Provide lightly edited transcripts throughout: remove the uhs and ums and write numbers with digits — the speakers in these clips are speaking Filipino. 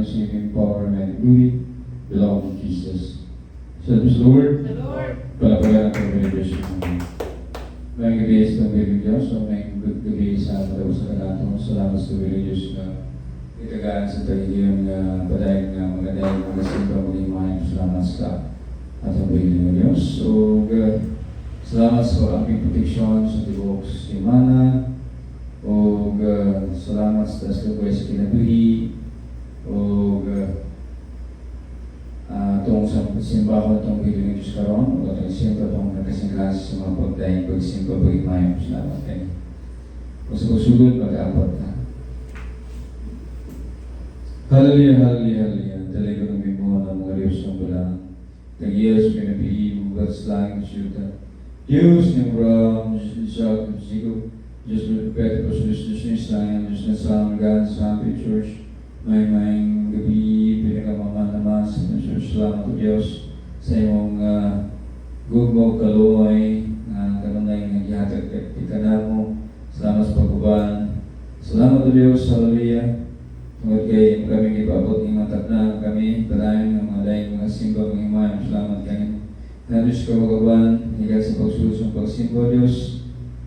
receiving power and glory belong to Jesus. Salamat sa Lord. The Lord. Palapagan ang pag-religyoso namin. May gabi sa religyoso, may gabi sa matapos sa kanato. Salamat sa religyoso na itagaan sa tagiging padayon na magandang mga simpa maging mga salamat sa atong religyoso. So, salamat sa aming proteksyon sa tibok simana. O salamat sa taslubuhay sa kinabuhi. O itong sa simbahan itong video ng Diyos karon o itong simba itong nagkasingklase sa mga pagdaing pagsimba paghimayan. Salamat kayo. Kung sa pagsugod, mag-apat na. Hallelujah, hallelujah, hallelujah. Talaga ng bimuha ng mga Diyos ng balang. Tag-iyas, pinapili, bugat sa langit, syuta. Diyos ng Ram, Diyos ng Isaac, Diyos ng Diyos ng Pwede po sa Diyos ng Islam, Diyos ng Samagan, sa Happy Church, may gabi, pinakamama naman sa Church. Salamat po Diyos sa iyong gugmog kaluoy na kamanay ng ihatag ka na mo. Salamat sa pagkuban. Salamat po Diyos, hallelujah. Tungkol kay kaming ipabot ng matag na kami, palayan ng mga daing mga simba, mga imayan. Salamat kayo. Na Diyos ka pagkuban, higit sa pagsulusong pagsimba Diyos.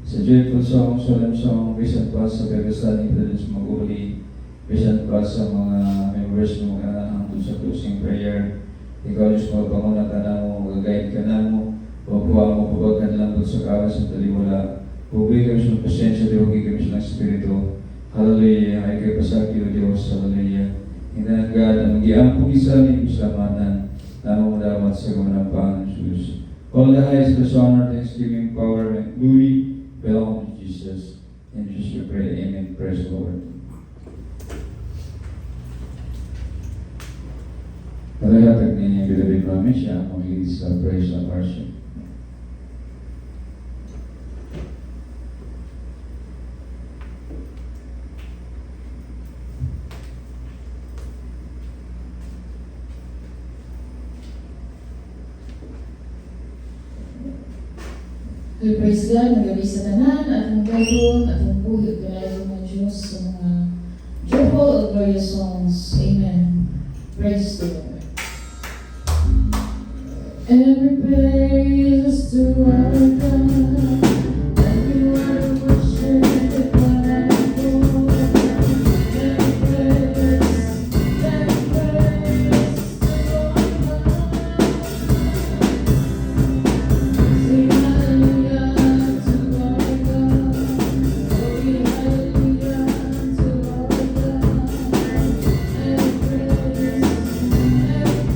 Sa joyful song, solemn song, bisan pa sa pagkasaling sa mga uli, bisan pa sa mga members mo ka na hangtod sa closing prayer. Ikaw Diyos mo, panguna ka na mo, mag-guide ka na mo, papuha mo, pabagkan lang sa kawas at taliwala. Huwag kami sa pasensya, di huwag kami sa Espiritu. Hallelujah, ay kay pasaki o Diyos, hallelujah. Hinanagad ang mag-iampong isa ni Kuslamanan, na mamadamat sa gumanang Panginoon Jesus. All the highest honor, thanksgiving, power, and glory belong to Jesus. In Jesus we pray, amen. Praise the Lord. Pagkakatag ni David Mami siya, mag-lead sa praise and worship. We praise God, magabi sa tanan, at ang gayon, at ang buhi, galayon ng Diyos sa mga joyful or glorious songs. Amen. Praise the Lord. Every praise is to our God. Every word of worship is what I adore. Every praise to our God. Sing hallelujah to our God. Glory hallelujah to our God. Every praise to our God.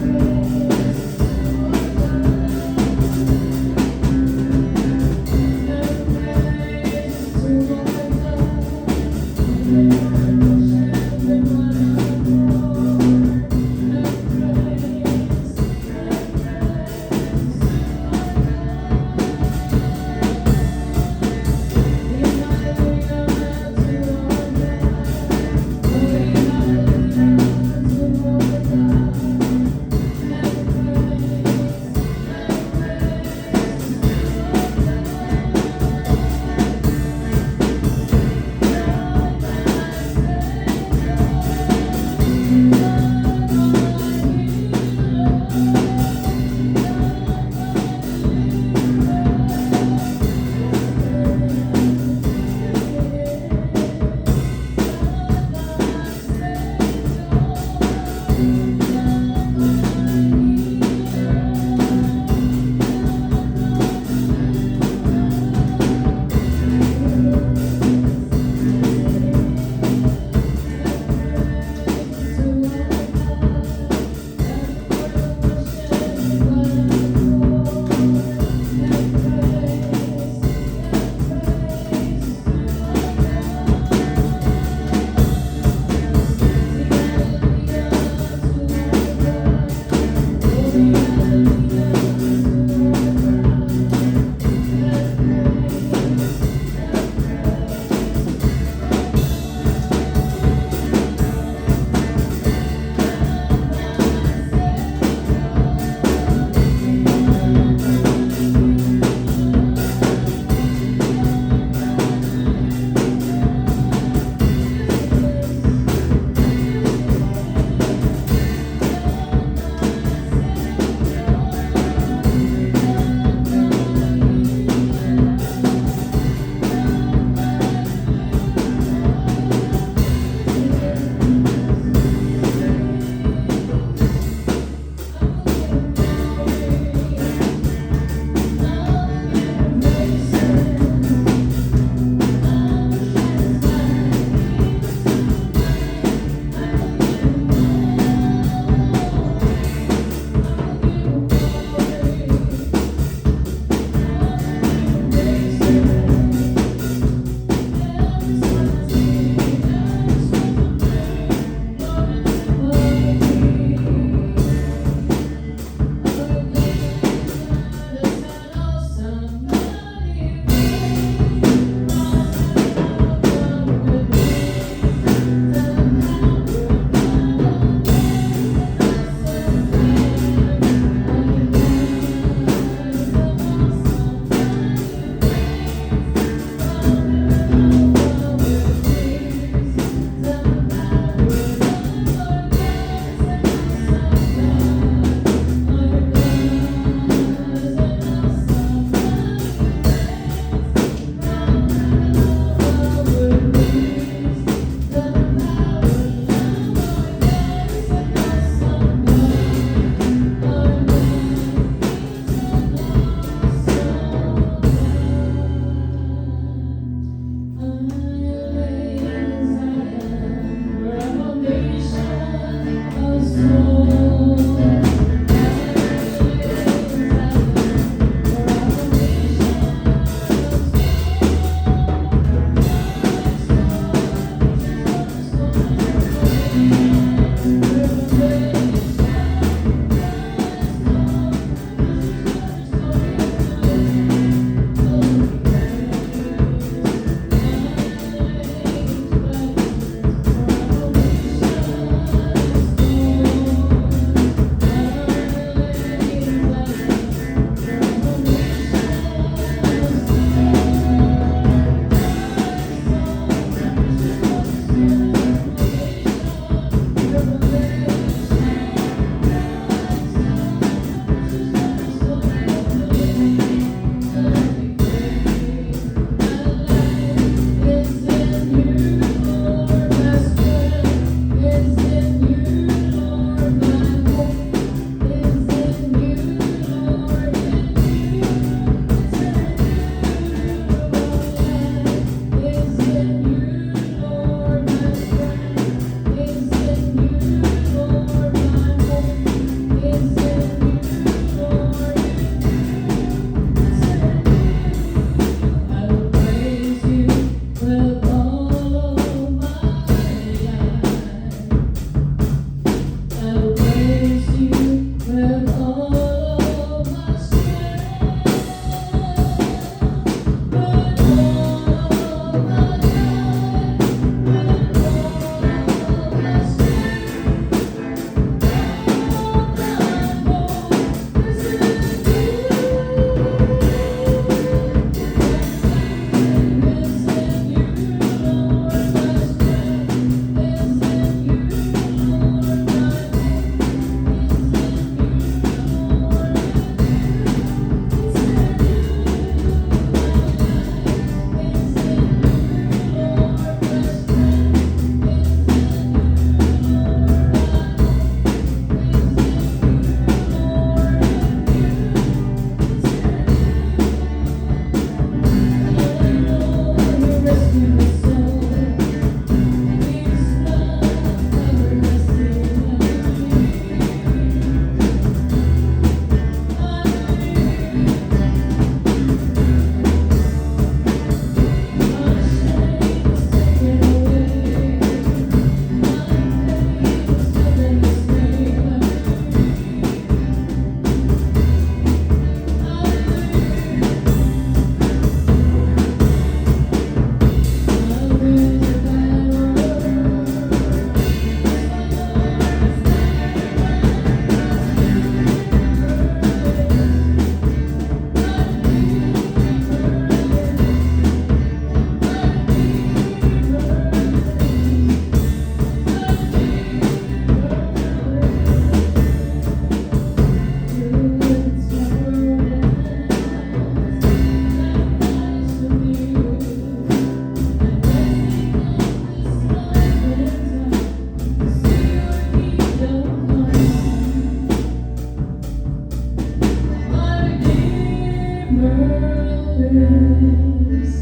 lives.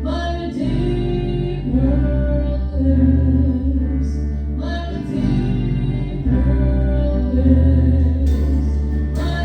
My Redeemer lives. My Redeemer lives. My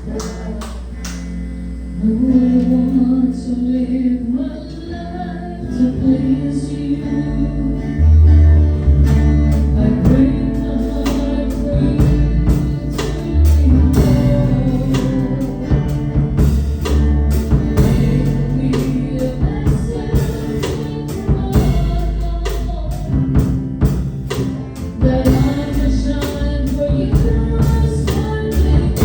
Lord, I want to live my life to please you. I bring my heart for you to behold. Make me a message that I can shine for you as one big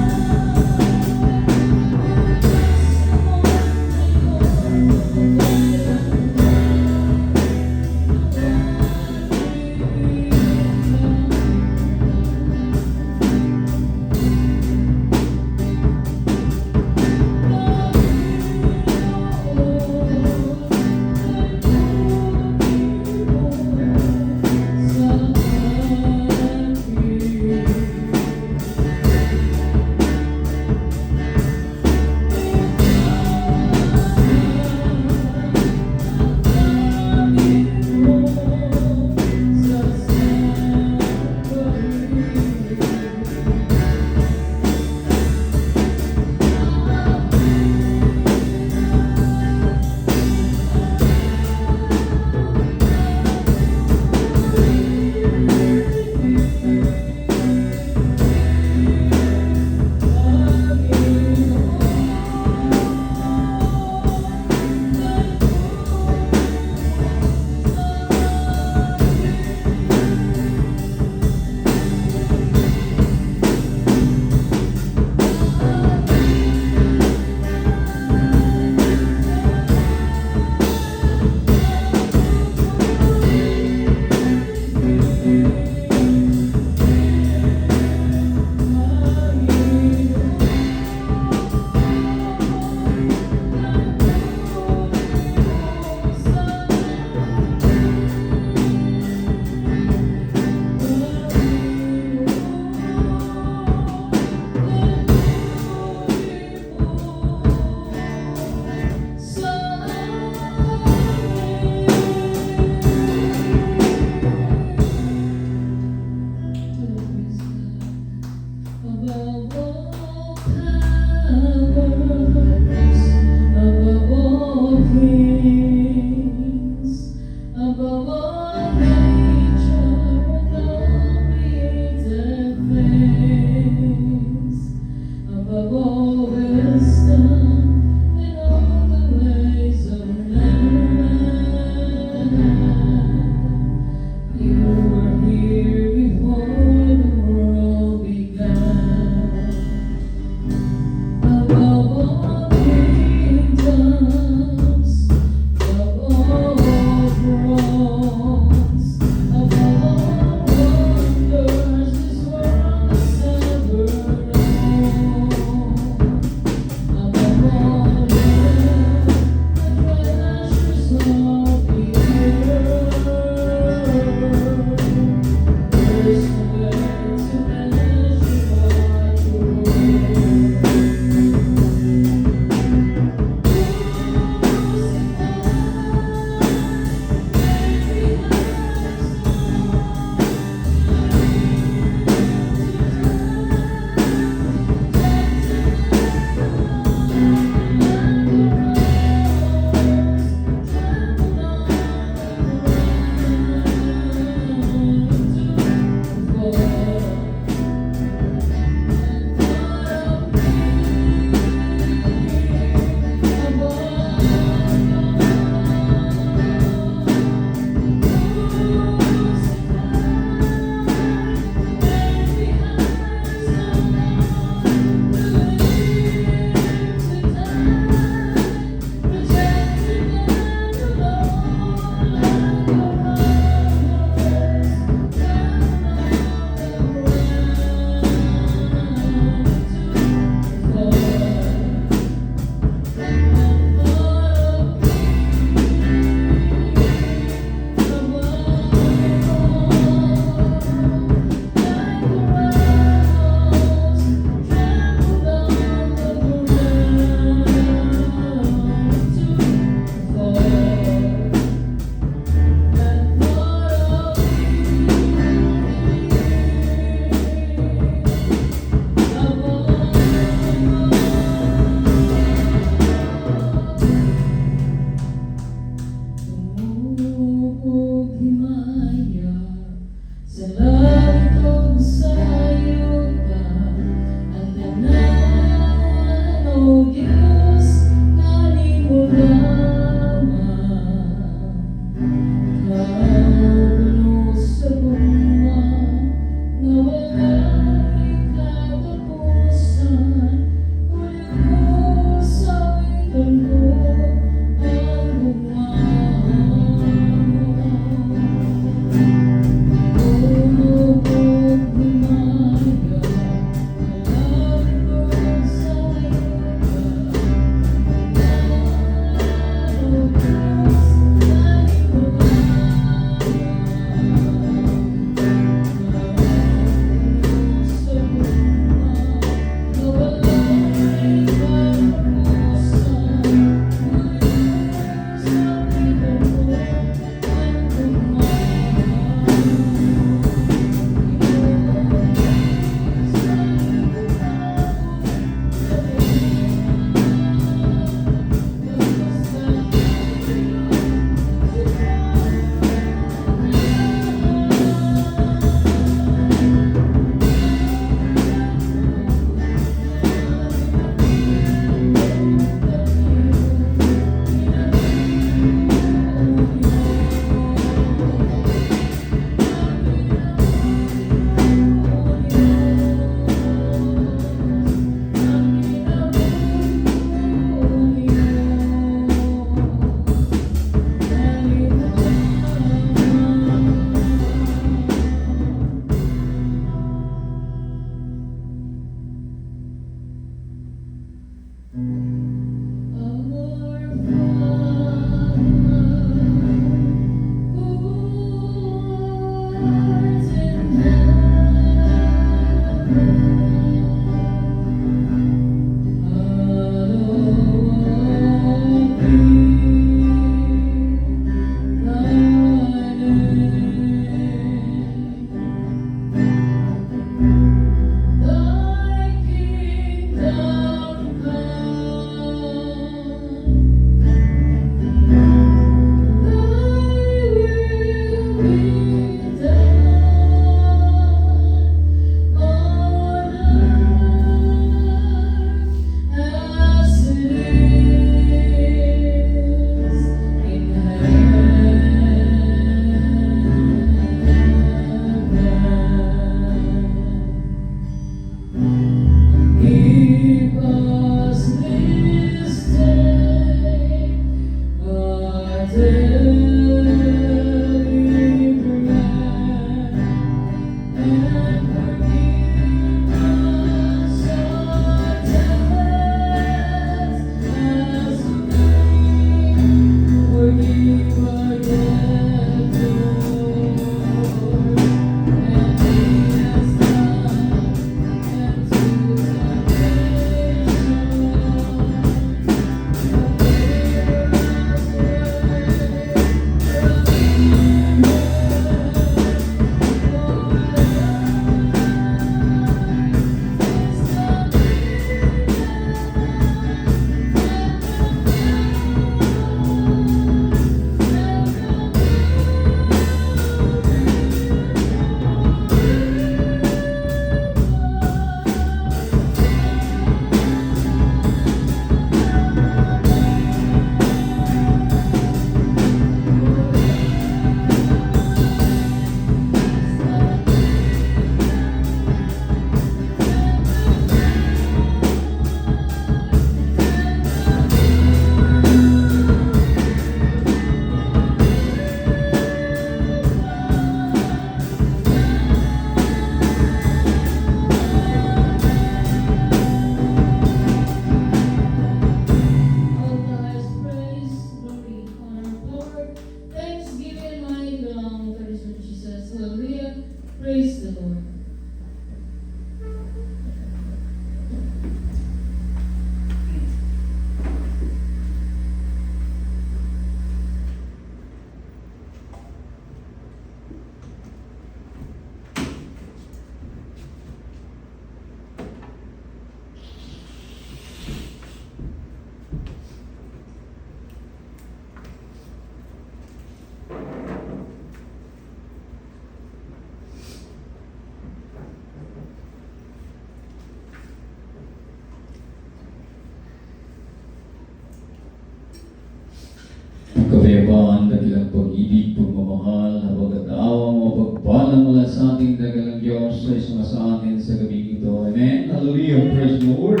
Kapayaban, dakilang pag-ibig, pagmamahal, habag at awa mo, pagpalang mula sa ating dakilang Diyos sa isama sa atin sa gabi ito. Amen. Hallelujah. Praise the Lord.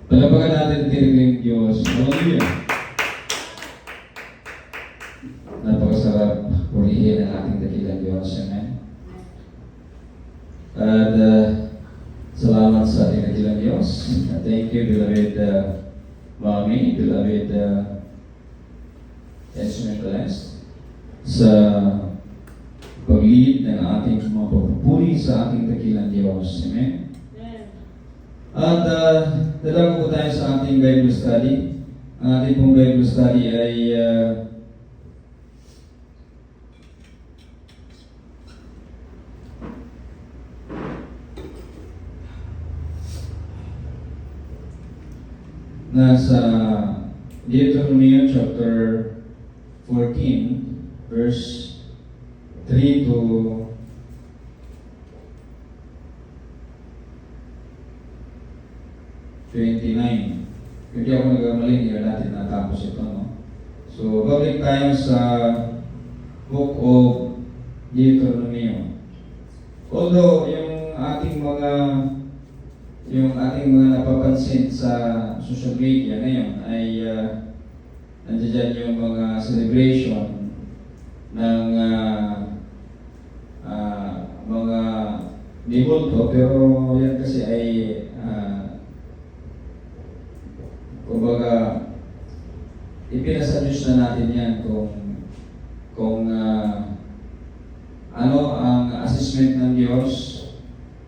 Palapagan natin ang tiniling Diyos. Hallelujah. Napakasarap purihin ang ating dakilang Diyos. Amen. At salamat sa ating dakilang Diyos. Thank you, beloved Mommy, beloved instrumentalist, sa pag-lead ng ating mga pagpupuri sa ating dakilang Diyos. Amen. At dalawa po tayo sa ating Bible study. Ang ating pong Bible study ay nasa Deuteronomy chapter 14, verse 3 to 29. Hindi ako nagkamali, hindi natin natapos ito, no? So, babalik tayo sa Book of Deuteronomy. Although, yung ating mga napapansin sa social media ngayon ay nandiyan yung mga celebration ng mga debulto, pero yan kasi ay kumbaga ipinasa Diyos na natin yan kung ano ang assessment ng Diyos.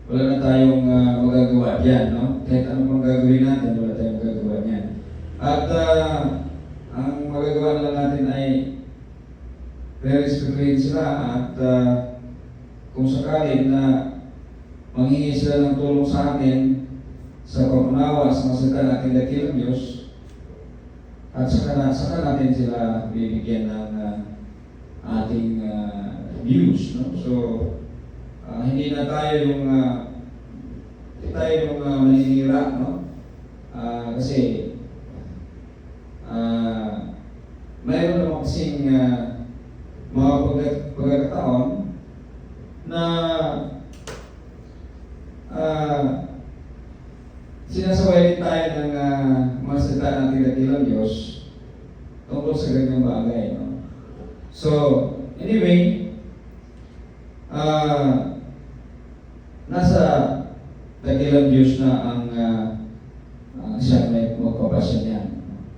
Wala na tayong magagawa diyan, no? Kahit ano pang gagawin natin, wala tayong magagawa niyan. At ang magagawa lang natin ay re-respetuhin sila at kung sakali na manghingi sila ng tulong sa atin sa pag-unawa sa masalita natin dakilang Diyos, at saka natin sila bibigyan ng ating views, no? So, hindi na tayo yung maninira, no? Kasi mayroon naman kasing mga pagkakataon na sinasaway din tayo ng mga salita natin dakilang Diyos tungkol sa ganyang bagay, no? So, anyway, nasa dakilang Diyos na ang siya may magpapasya niyan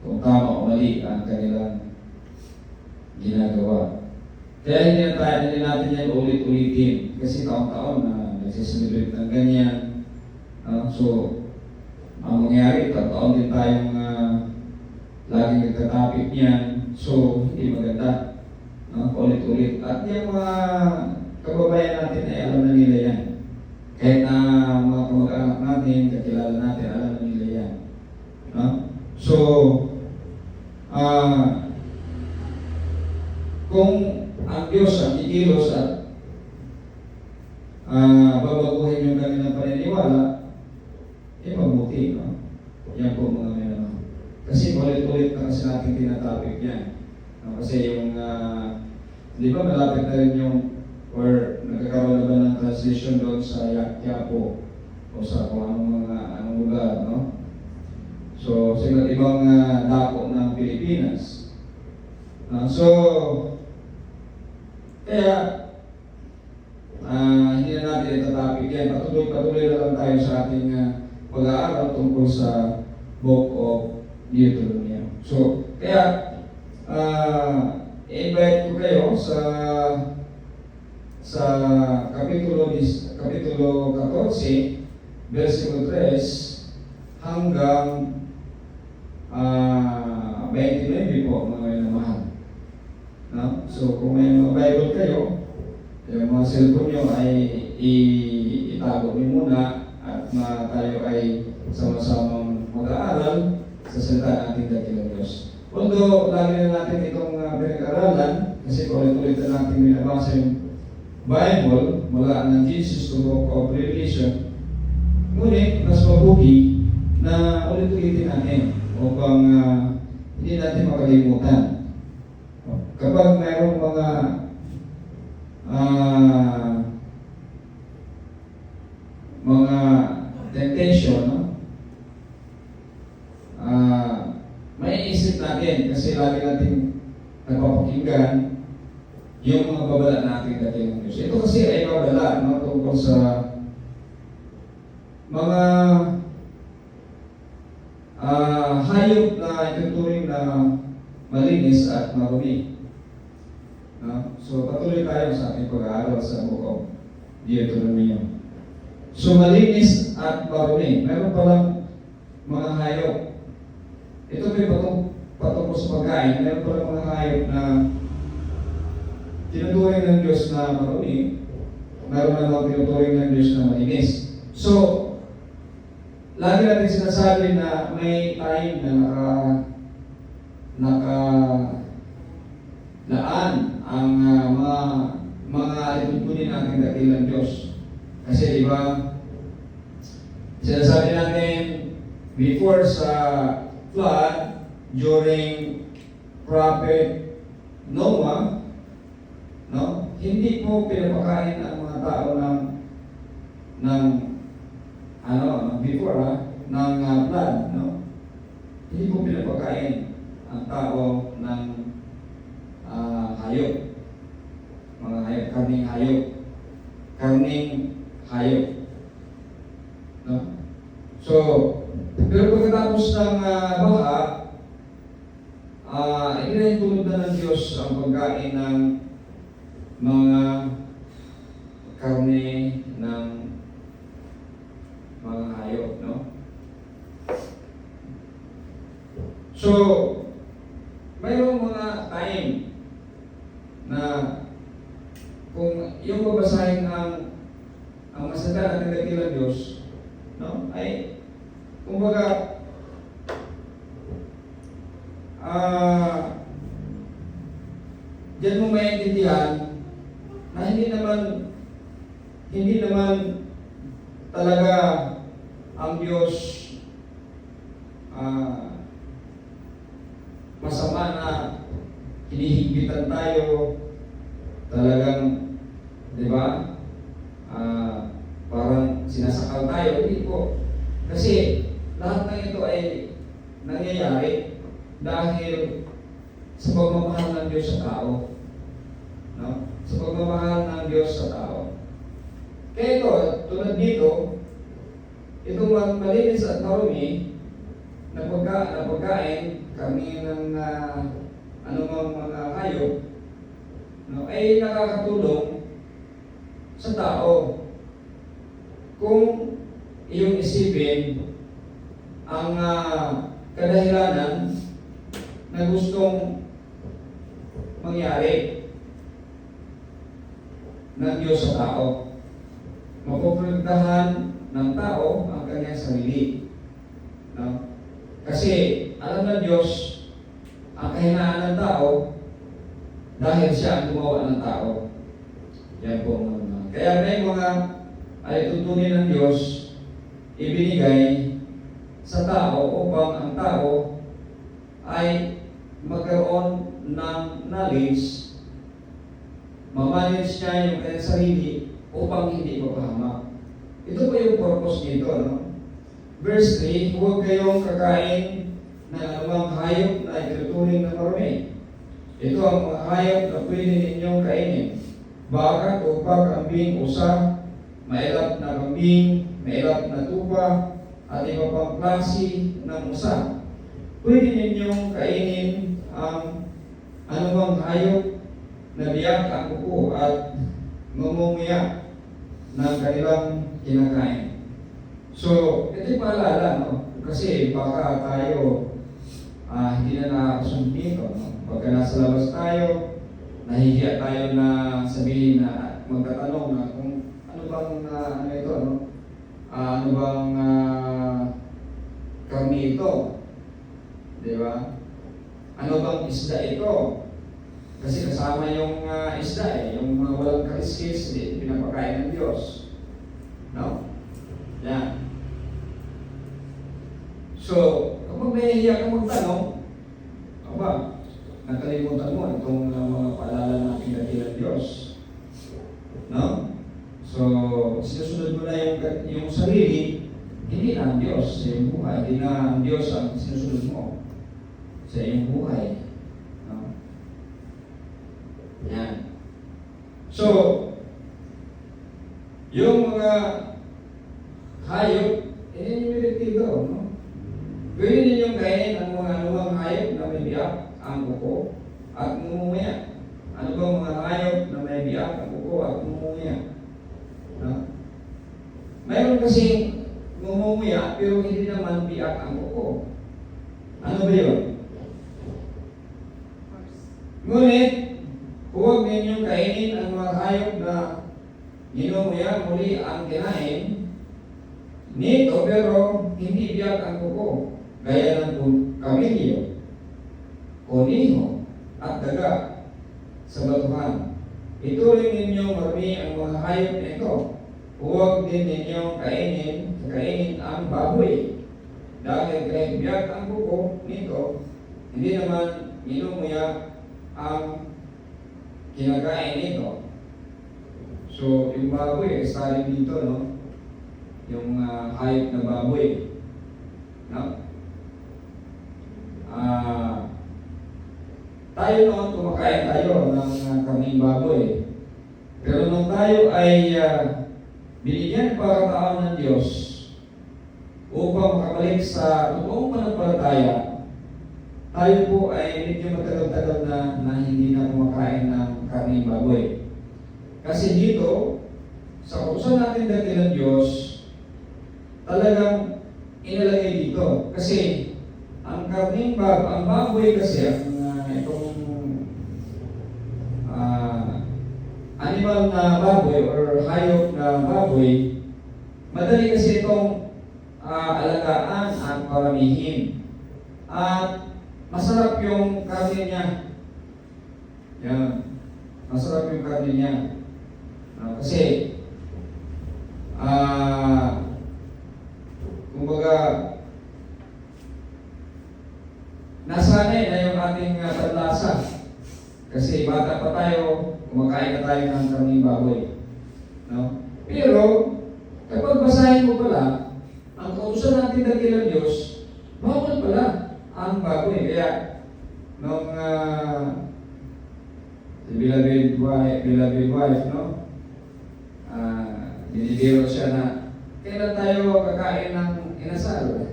kung tama o mali ang kanilang ginagawa. Kaya hindi natin yan ulit-ulitin kasi taon-taon na nagsiselebrate ng ganyan. So, ang mangyari, taon din tayong laging nagtatapik niyan. So, hindi maganda. Ulit-ulit. At yung mga kababayan natin ay alam na nila yan. Kahit na mga kamag-anak natin, kakilala natin, alam na nila yan. So, kung ang Diyos ang ikilos at babaguhin yung kanilang paniniwala, mabuti, no? Yan po mga meron. Kasi ulit-ulit na kasi natin tinatapik yan. Kasi yung, di ba malapit na rin yung or nagkakaroon na ba ng transition doon sa Quiapo o sa kung anong lugar, no? So, sa iba't ibang dako ng Pilipinas. So, kaya, hindi na natin itatapik yan. Patuloy na lang tayo sa ating pag-aaral tungkol sa Book of Deuteronomy. So, kaya, i-invite ko kayo sa Kapitulo 14, versikulo 3 hanggang 29 po, mga minamahal. No? So, kung may mga Bible kayo, yung mga cellphone nyo ay itago nyo muna at tayo ay sama-samang mag-aaral sa salita natin dakilang Diyos. Although, lagi na natin itong pinag-aralan, kasi ulit-ulit na natin binabasa yung Bible mula ng Genesis to Book of Revelation, ngunit mas mabuti na ulit-ulitin natin upang hindi natin makalimutan. Kapag mayroong mga mga temptation, no? May isip natin kasi lagi natin napapakinggan yung mga babala natin dati ng Diyos. Ito kasi ay babala, no? Tungkol sa mga hayop na ituturing na malinis at marumi. No? So patuloy tayo sa ating pag-aaral sa Book of Deuteronomy. So malinis at marumi. Meron palang mga hayop. Ito may patungkol sa pagkain. Meron palang mga hayop na tinuturing ng Diyos na marumi. Meron naman tinuturing ng Diyos na malinis. So, lagi natin sinasabi na may time na nakalaan ang mga itutunin natin dakilang Diyos. Kasi di ba, sinasabi natin before sa flood, during Prophet Noah, no? Hindi po pinapakain ang mga tao ng before ng flood, no? Hindi po pinapakain ang tao ng hayop. Mga hayop, karning hayop. No? So, pero pagkatapos ng baha, itinutulog na ng Diyos ang pagkain ng mga karne ng mga hayop, no? So, mayroong mga time na kung yung babasahin ang masada at dakilang Diyos, no? Ay, kumbaga, diyan mo maintindihan na hindi naman talaga ang Diyos masama na hinihigpitan tayo talagang, di ba? Parang sinasakal tayo. Hindi po. Kasi lahat ng ito ay nangyayari dahil sa pagmamahal ng Diyos sa tao. No? Sa pagmamahal ng Diyos sa tao. Kaya ito, tulad dito, itong malinis at marumi na pagkain, kami ng anumang mga hayop, no, ay nakakatulong sa tao. Kung iyong isipin ang kadahilanan na gustong mangyari ng Diyos sa tao, mapoprotektahan ng tao ang kanyang sarili. No? Kasi alam ng Diyos ang kahinaan ng tao dahil siya ang gumawa ng tao. Yan po mga. Kaya may mga ay tutunin ng Diyos ibinigay sa tao upang ang tao ay magkaroon ng knowledge, mamanage niya yung kanyang sarili upang hindi mapahamak. Ito po yung purpose nito, no? Verse 3, huwag kayong kakain ng anumang hayop na ituturing na marumi. Ito ang mga hayop na pwede ninyong kainin. Baka, tupa, kambing, usa, mailap na kambing, mailap na tupa, at iba pang klase ng usa. Pwede ninyong kainin ang anumang hayop na biyak ang kuko at mamumuya ng kanilang kinakain. So, ito'y paalala, no? Kasi baka tayo hindi na nakakasunod dito, no? Pagka nasa labas tayo, nahihiya tayo na sabihin na magtatanong na kung ano bang ano ito, no? Ano bang karni ito? Di ba? Ano bang isda ito? Kasi kasama yung isda yung mga walang kaliskis, pinapakain ng Diyos. No? Yan. So, kapag nahihiya ka magtanong, aba, nakalimutan mo itong mga paalala natin dakilang Diyos. No? So, sinusunod mo na yung sarili, hindi na ang Diyos sa iyong buhay. Hindi na ang Diyos ang sinusunod mo sa iyong buhay. No? Yan. So, yung mga hayop, inimiritido, no? Pwede ninyong kainin ang mga anumang hayop na may biyak, ang kuko, at mumumuya. Ano ba mga hayop na may biyak, ang kuko, at mumumuya? No? Mayroon kasing mumumuya, pero hindi naman biyak ang kuko. Ano ba yun? Ngunit, huwag ninyong kainin ang mga hayop na minumuya, muli ang kinain nito, pero hindi biyak ang kuko. Gaya ng kamilyo, koniho, at daga sa batuhan. Ituloy ninyo marami ang mga hayop na ito. Huwag din ninyo kainin ang baboy. Dahil kahit biyak ang kuko nito, hindi naman minumuya ang kinakain nito. So, yung baboy, starting dito, no? Yung hayop na baboy. No? Tayo noon, kumakain tayo ng kaming baboy. Pero nung tayo ay binigyan pagkakataon ng Diyos upang makabalik sa totoong pananampalataya, tayo po ay medyo matagal-tagal na hindi na kumakain ng kaming baboy. Kasi dito, sa utusan natin dati ng Diyos, talagang inalagay dito. Kasi ang baboy kasi, itong animal na baboy or hayop na baboy, madali kasi itong alagaan at paramihin. At masarap yung karne niya. Yan. Masarap yung karne niya. Kasi kumbaga nasanay na yung ating panlasa. Kasi bata pa tayo, kumakain na tayo ng karning baboy. No? Pero, kapag basahin mo pala, ang kautusan natin dakilang Diyos, bawal pala ang baboy. Kaya, nung beloved wife, no? Binibiro siya na, kailan tayo kakain ng inasal?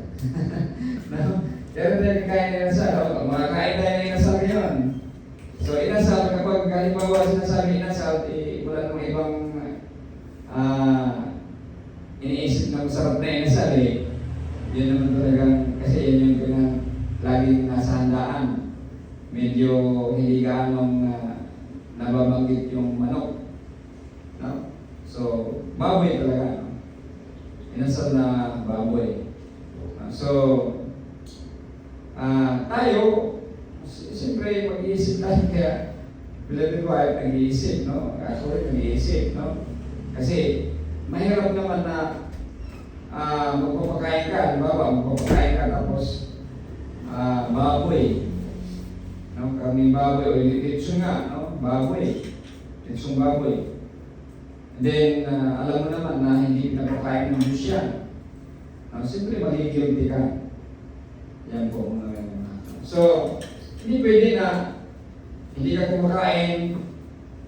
No? Kailan tayo kakain ng inasal? Makakain tayo ng inasal ngayon. So, inasal, kapag halimbawa sinasabi inasal, wala namang ibang iniisip na masarap na inasal eh. Yun naman talagang, kasi yan yung pinang laging nasa handaan. Medyo hindi gaanong nababanggit yung manok. No? So, baboy talaga. No? Inasal na baboy. So, tayo, siyempre mag-iisip tayo kaya beloved wife nag-iisip, no? Ako rin nag-iisip, no? Kasi mahirap naman na magpapakain ka, magpapakain ka tapos baboy. No? Kaming baboy o litso nga, no? Baboy. Litsong baboy. And then, alam mo naman na hindi pinapakain ng Diyos yan. Siyempre magigilty ka. Yan po mga so, hindi pwede na hindi ka kumakain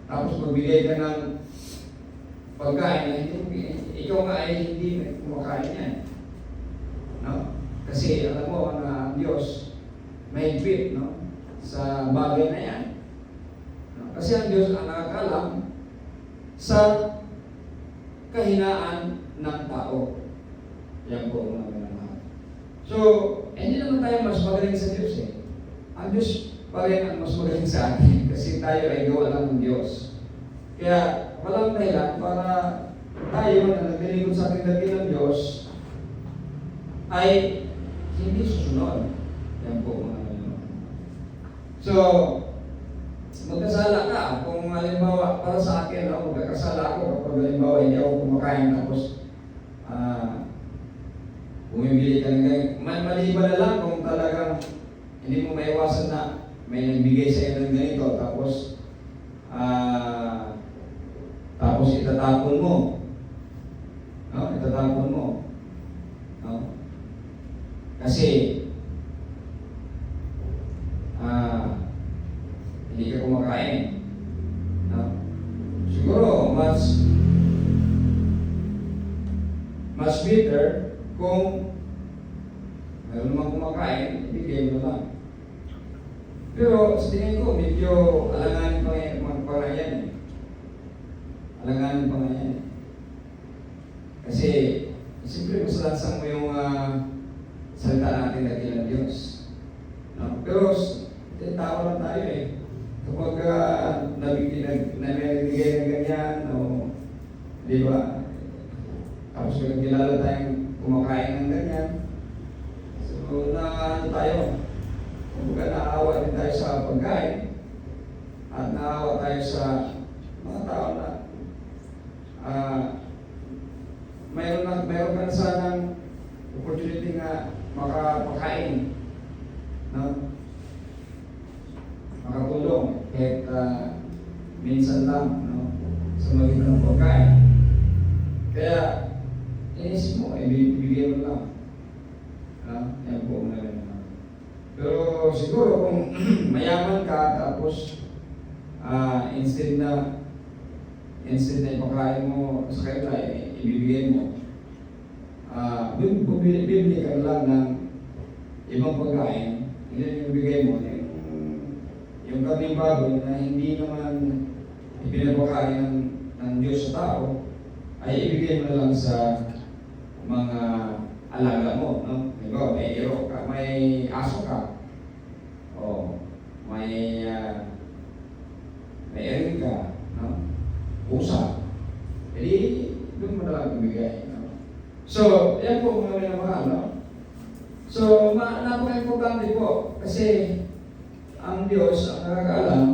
tapos magbigay ka ng pagkain na ikaw nga ay hindi kumakain yan. No? Kasi alam mo na ang Diyos may higpit, no? Sa bagay na yan. No? Kasi ang Diyos ang nakakalam sa kahinaan ng tao. Yan po mga minamahal. So, hindi naman tayo mas magaling sa Diyos eh. Ang Diyos pa rin ang mas magaling sa atin kasi tayo ay gawa lang ng Diyos. Kaya walang dahilan para tayo na naglilingkod sa ating dakilang Diyos ay hindi susunod. Yan po mga minamahal. So, magkasala ka. Kung halimbawa para sa akin, magkakasala ako kapag halimbawa hindi ako kumakain tapos bumibili ganyan. Maliban na lang kung talagang hindi mo maiwasan na may nagbigay sa iyo ng ganito, tapos itatapon mo. No? Itatapon mo. No? Kasi, hindi ka kumakain. No? Siguro, mas better kung meron naman kumakain, ibigay mo lang. Pero sa tingin ko, medyo alanganin pa nga yan eh. Alanganin pa nga yan eh. Kasi, siyempre masalasan mo yung salita natin na kilang Diyos. No? Pero, tao lang tayo eh. Kapag nabibigay ng ganyan, o, di ba? Tapos kung kilala tayong kumakain ng ganyan, so ano tayo? Kumbaga naawa din tayo sa pagkain at naawa tayo sa mga tao na mayroon ka na sanang opportunity nga makapakain, no? Makatulong kahit minsan lang, no? Sa magitan ng pagkain. Kaya inisip mo, ibigay mo lang. Yan po na rin. Pero siguro kung mayaman ka tapos instead na ipakain mo sa kanila, ibibigay mo. Bibili ka lang ng ibang pagkain, hindi yung ibigay mo. Yung kaming baboy na hindi naman ipinapakain ng Diyos sa tao, ay ibigay mo na lang sa mga alaga mo, no? Diba, may iro ka, may aso ka, o may erin ka, no? Pusa. Jadi, doon mo na lang ibigay, no? So, yan po mga minamahal, no? So, napaka-importante po, kasi ang Diyos ang nakakaalam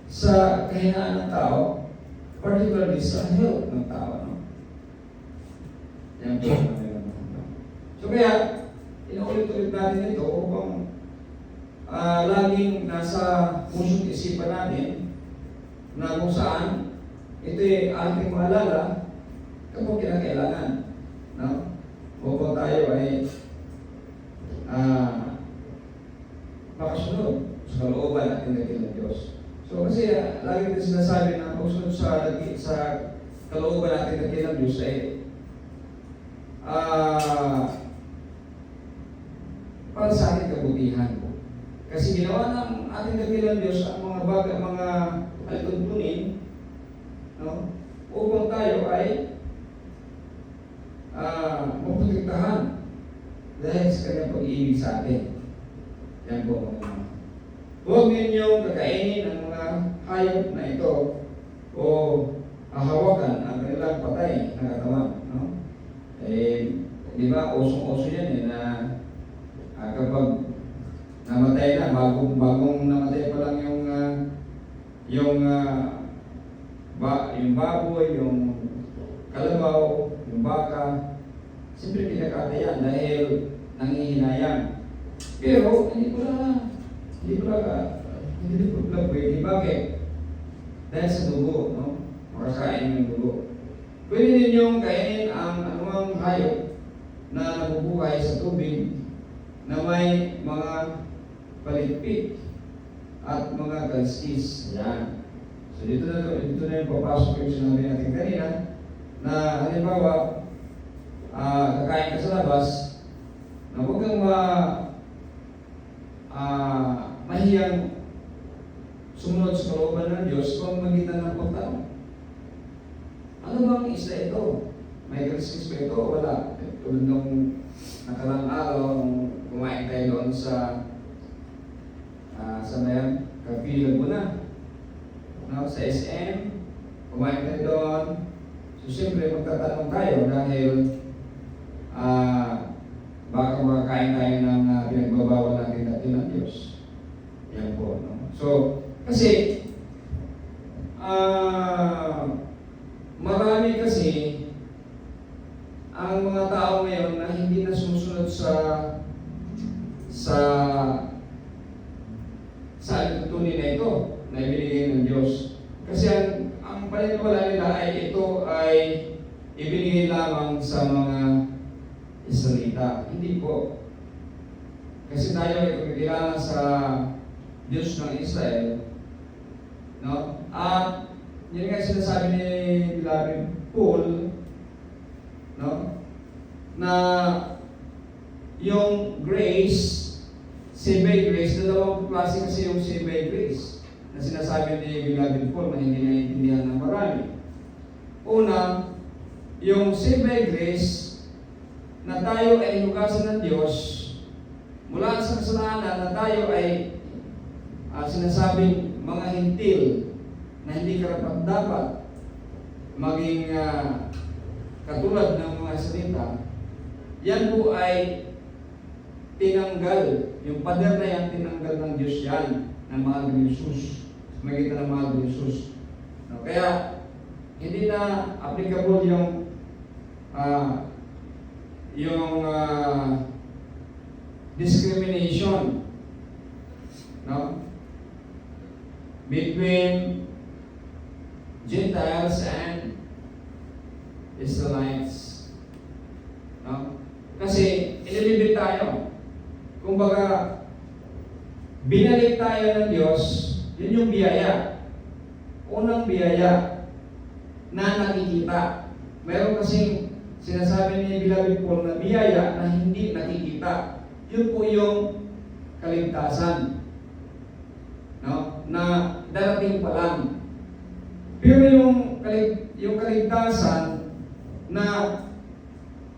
sa kahinaan ng tao, particularly sa health ng tao, no? Yan po mga minamahal. So kaya, inuulit-ulit natin ito upang laging nasa pusong isipan natin na kung saan ito'y ating maalala kapag kinakailangan. No? Upang tayo ay makasunod sa kalooban natin ng Diyos. So kasi lagi din sinasabi na pagsunod sa kalooban natin ng Diyos ay para sa ating kabutihan. Kasi ginawa ng ating dakilang Diyos ang mga bagay, mga alituntunin, no? Upang tayo ay maprotektahan dahil sa kanyang pag-iibig sa atin. Yan po mga. Huwag ninyong kakainin ang mga hayop na ito o hahawakan ang kanilang patay na katawan. No? Di ba, osong-oso yan na kapag namatay na, bagong namatay pa lang yung baboy, yung kalabaw, yung baka, siyempre pinakatayan dahil nangihinayang. Pero hindi ko lang pwede. Bakit? Dahil sa dugo, no? Makakain yung dugo. Pwede ninyong kainin ang anumang hayop na nabubuhay sa tubig na may mga palitpik at mga kalskis. Yan. So dito na yung papasok yung sinabi natin kanina na halimbawa kakain ka sa labas na huwag kang mahiyang sumunod sa kalooban ng Diyos kung magitan ng pagtanong. Ano bang isla ito? May kalskis ba ito o wala? Tulad nung nakarang araw nung kumain tayo doon sa yan? Kapilag mo na. No? Sa SM, kumain tayo doon. So siyempre magtatanong tayo dahil baka makakain tayo ng pinagbabawal natin dati ng Diyos. Yan po. No? So, kasi marami kasi ang mga tao ngayon na hindi na sumusunod sa alitutunin na ito na ibinigay ng Diyos. Kasi ang paniniwala nila ay ito ay ibinigay lamang sa mga Israelita. Hindi po. Kasi tayo ay kumikilala sa Diyos ng Israel. No? At yun nga sinasabi ni Beloved Paul, no? Na yung grace, saved by grace, dalawang klase kasi yung saved by grace na sinasabi ni Beloved Paul na hindi naiintindihan ng marami. Una, yung saved by grace na tayo ay hinugasan ng Diyos mula sa kasalanan, na tayo ay sinasabing mga hintil na hindi karapat-dapat maging katulad ng mga salita, yan po ay tinanggal. Yung pader na yan, tinanggal ng Diyos yan, ng mahal ng Jesus. Magitan ng mahal ng Jesus. No, kaya, hindi na applicable yung discrimination, no? Between Gentiles and Israelites. No? Kasi inilibit tayo. Kumbaga, binalik tayo ng Diyos, yun yung biyaya. Unang biyaya na nakikita. Meron kasing sinasabi ni Beloved Paul na biyaya na hindi nakikita. Yun po yung kaligtasan. No? Na darating pa lang. Pero yung kaligtasan na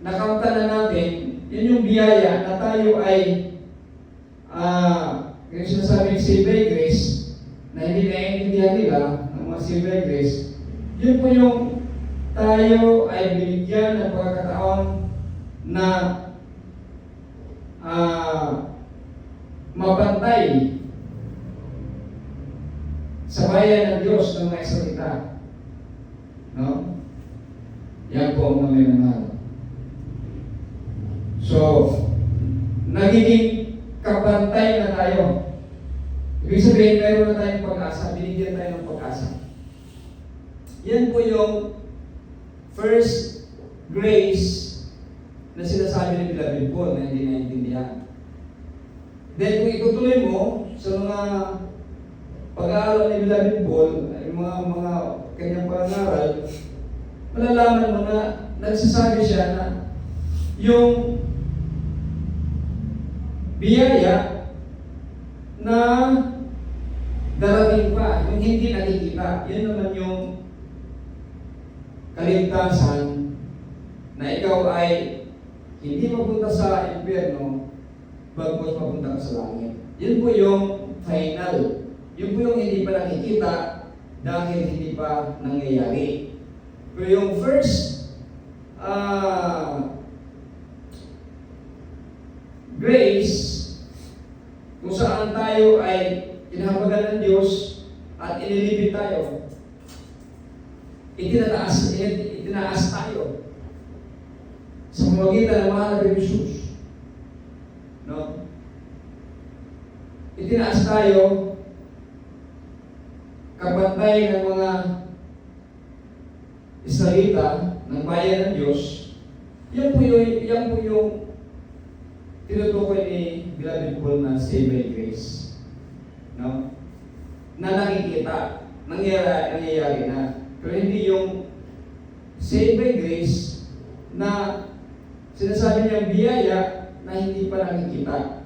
nakamta na natin, yun yung biyaya na tayo ay yung sinasabing saved by grace, na hindi naiintindihan nila ng mga saved by grace, yun po yung tayo ay binigyan ng pagkakataon na mapantay sa bayan ng Diyos ng mga Israelita. No? Yan po ang mga minamahal. So, nagiging kapantay na tayo. Ibig sabihin, mayroon na tayong pag-asa, binigyan tayo ng pag-asa. Yan po yung first grace na sinasabi ni Beloved Paul na hindi naiintindihan. Then, kung itutuloy mo sa mga pag-aaral ni Beloved Paul, yung mga kanyang pangaral, malalaman mo na nagsasabi siya na yung biyaya na darating pa, yung hindi nakikita, yun naman yung kaligtasan na ikaw ay hindi mapunta sa impyerno, bagkus mapunta ka sa langit. Yun po yung final. Yun po yung hindi pa nakikita dahil hindi pa nangyayari. Pero yung first grace, kung saan tayo ay tinahabagan ng Diyos at inilibit tayo, itinaas tayo sa pamamagitan ng mahal na Jesus. No? Itinaas tayo kapantay ng mga Israelita ng bayan ng Diyos. Yan po yung tinutukoy ni Beloved Paul na saved by grace. No? Na nakikita, nangyayari na. Pero hindi yung saved by grace na sinasabi niyang biyaya na hindi pa nakikita.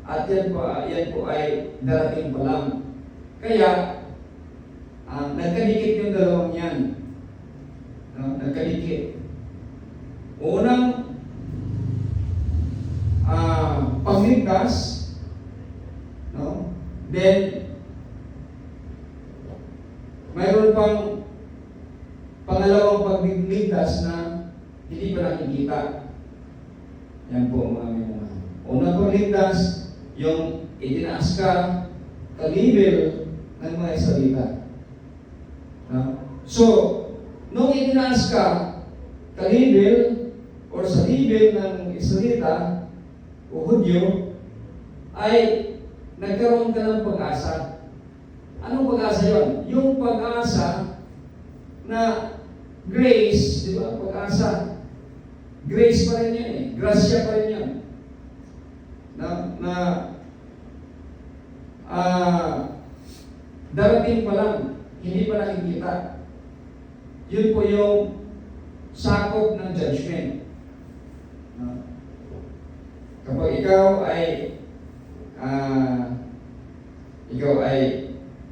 At yan po ay darating pa lang. Kaya, nagkadikit yung dalawang yan. No? Nagkadikit. Unang pagligtas, no? Then, mayroon pang pangalawang pagligtas na hindi pa nakikita. Yan po mga minamahal. Unang pagligtas, yung itinaas ka ka-level ng mga Israelita. No? So, nung itinaas ka kalibel or sa libel ng Israelita o Hudyo ay nagkaroon ka ng pag-asa. Anong pag-asa yon? Yung pag-asa na grace, di ba? Pag-asa. Grace pa rin yan eh. Grasya pa rin yan. Darating pa lang, hindi pa nakikita. Yun po yung sakop ng judgment. Kapag ikaw ay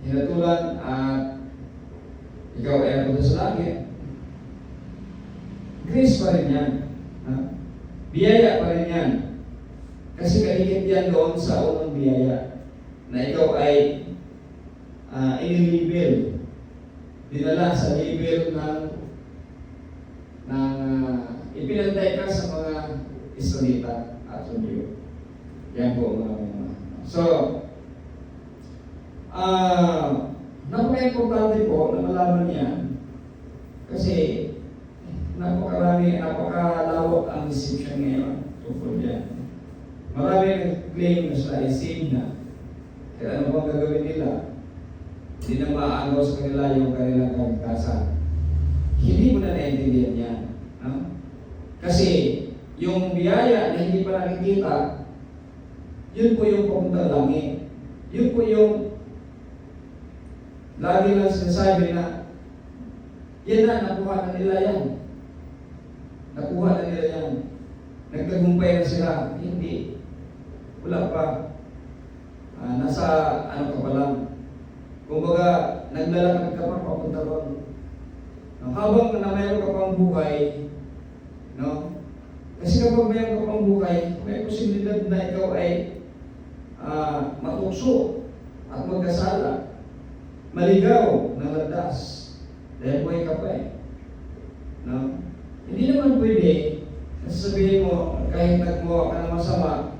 hinatulan at ikaw ay napunta sa langit, grace pa rin yan. Biyaya pa rin yan. Kasi kaligit yan doon sa unang biyaya na ikaw ay inilibel, dinala sa libel ng ipinantay ka sa mga Israelita at Hudyo. Yan po mga. So, napaka-importante po na malaman yan kasi napakalawak ang deception ngayon tungkol dyan. Marami nag-claim na sila ay saved na. Kaya ano bang gagawin nila? Hindi na maagaw sa kanila yung kanilang kaligtasan. Hindi mo na naintindihan yan. No? Kasi yung biyaya na hindi pa nakikita, yun po yung papunta langit. Yun po yung lagi lang sinasabi na yan na, nakuha na nila yan. Nakuha na nila yan. Nagtagumpay na sila. Hindi. Wala pa. Nasa ano ka pa lang. Kumbaga, naglalakad ka pa papunta ron. Habang na mayroon ka pang buhay, no? Kasi kapag mayroon ka pang buhay, may posibilidad na ikaw ay matukso at magkasala, maligaw ng landas dahil buhay ka pa eh. No? Hindi naman pwede na sasabihin mo kahit nagmawa ka ng masama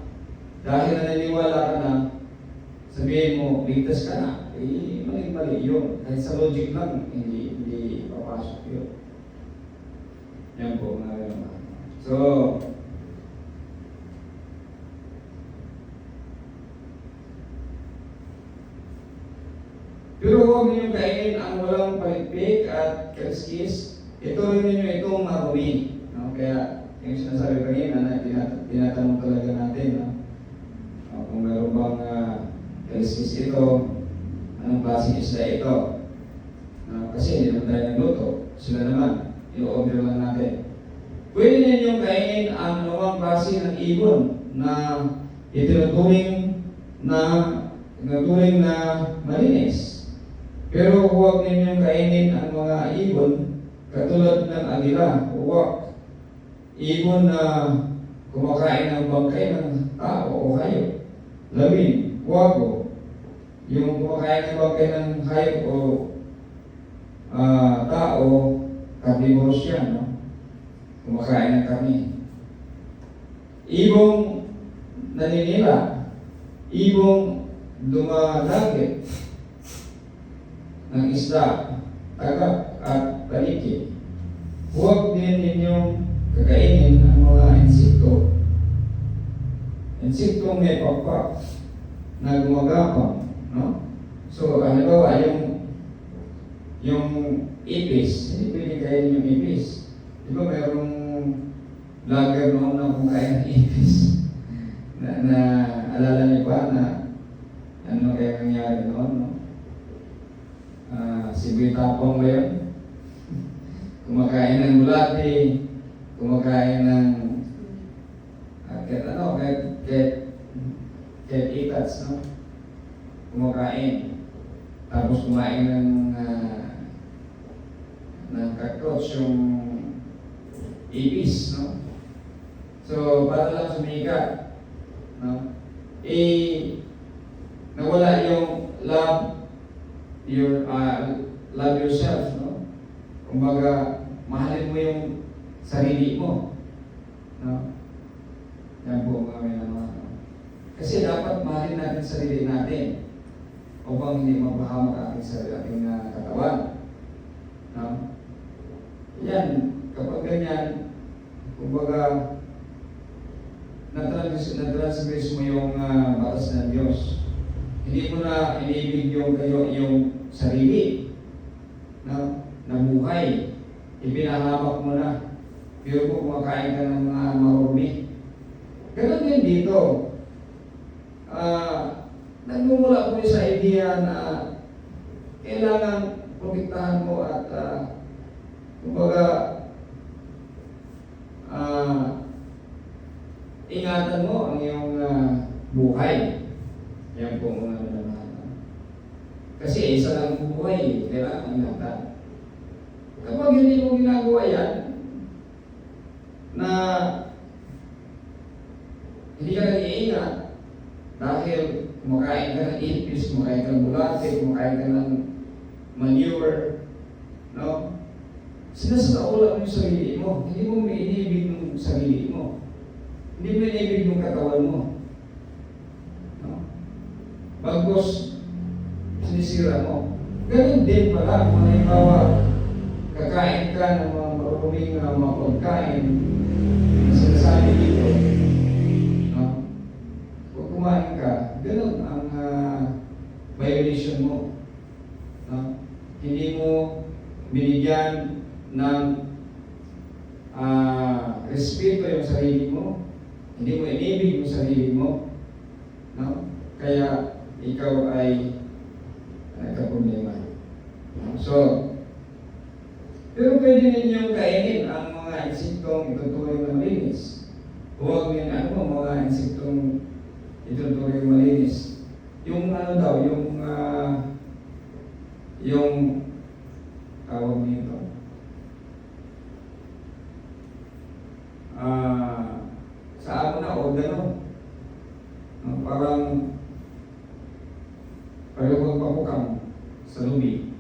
dahil naniniwala ka na sabihin mo ligtas ka na, eh mali yun. Kahit sa logic lang, hindi papasok yun. Yan po mga naman. So, pero huwag ninyong kainin ang walang palikpik at kaliskis. Ito rin ninyo itong marumi. No? Kaya, yung sinasabi kanina na tinatanong talaga natin, no? Kung meron bang kaliskis ito, anong klaseng isda ito. Kasi hindi naman tayo nagluto. Sila naman, i-order lang natin. Pwede ninyong kainin ang anumang klase ng ibon na itinuturing na malinis. Pero huwag ninyong kainin ang mga ibon katulad ng agila, uwak, ibon na kumakain ng bangkay ng tao o hayop, lawin, wago, yung kumakain ng bangkay ng hayop o tao, carnivorous yan, no? Kumakain ng karni. Ibong naninila, ibong dumalagit ng isda, tagak at paliki. Huwag din ninyong kakainin ang mga insekto. Insektong may pakpak na gumagapang, no? So, halimbawa, yung ipis, hindi pwede kainin yung ipis. Di ba mayroong vlogger noon na kumakain ng ipis? na alala niyo ba na ano kaya nangyari noon, no? Si Bitapong ba yun? Kumakain ng bulati, kumakain ng cat itats, no? Kumakain. Tapos kumain ng cockroach, yung ipis, no? So, para lang sumikat, no? Nawala yung love yourself, no? Kumbaga, mahalin mo yung sarili mo, no? Yan po mga naman. Kasi dapat mahalin natin sarili natin upang hindi mapahamak ating katawan, no? Yan, kapag ganyan, kumbaga, na-transgress mo yung batas ng Diyos. Hindi mo na inibig yung sarili na buhay. Ipinahamak mo na. Pero kung kumakain ka ng mga marumi. Ganun din dito. Nagmumula po sa idea na kailangan protektahan mo at kumbaga ingatan mo ang iyong buhay. Yan po mga nananahan. Kasi isa lang ang buhay, kailangan ingatan. Kapag hindi mo ginagawa yan, na hindi ka nag-iingat dahil kumakain ka ng ipis, kumakain ka ng bulate, kumakain ka ng manure, no? Sinasakaula mo yung sarili mo. Hindi mo inibig yung sarili mo. Hindi mo inibig yung katawan mo. No? Bagos, sinisira mo. Ganun din pala, kung halimbawa, kakain ka ng mga maruming mga pagkain na sinasabi dito, no? Kung kumain ka, ganun ang violation mo. No? Hindi mo binigyan ng respeto yung sarili mo, hindi mo inibig yung sarili mo, no? Kaya ikaw ay nagka-problema. No? So, pero pwede ninyong kainin ang mga insektong ituturing na malinis. Huwag yung mga insektong ituturing malinis. Yung daw, yung tawag nito. Sa ako na organo. Parang pagpapukam sa lubi.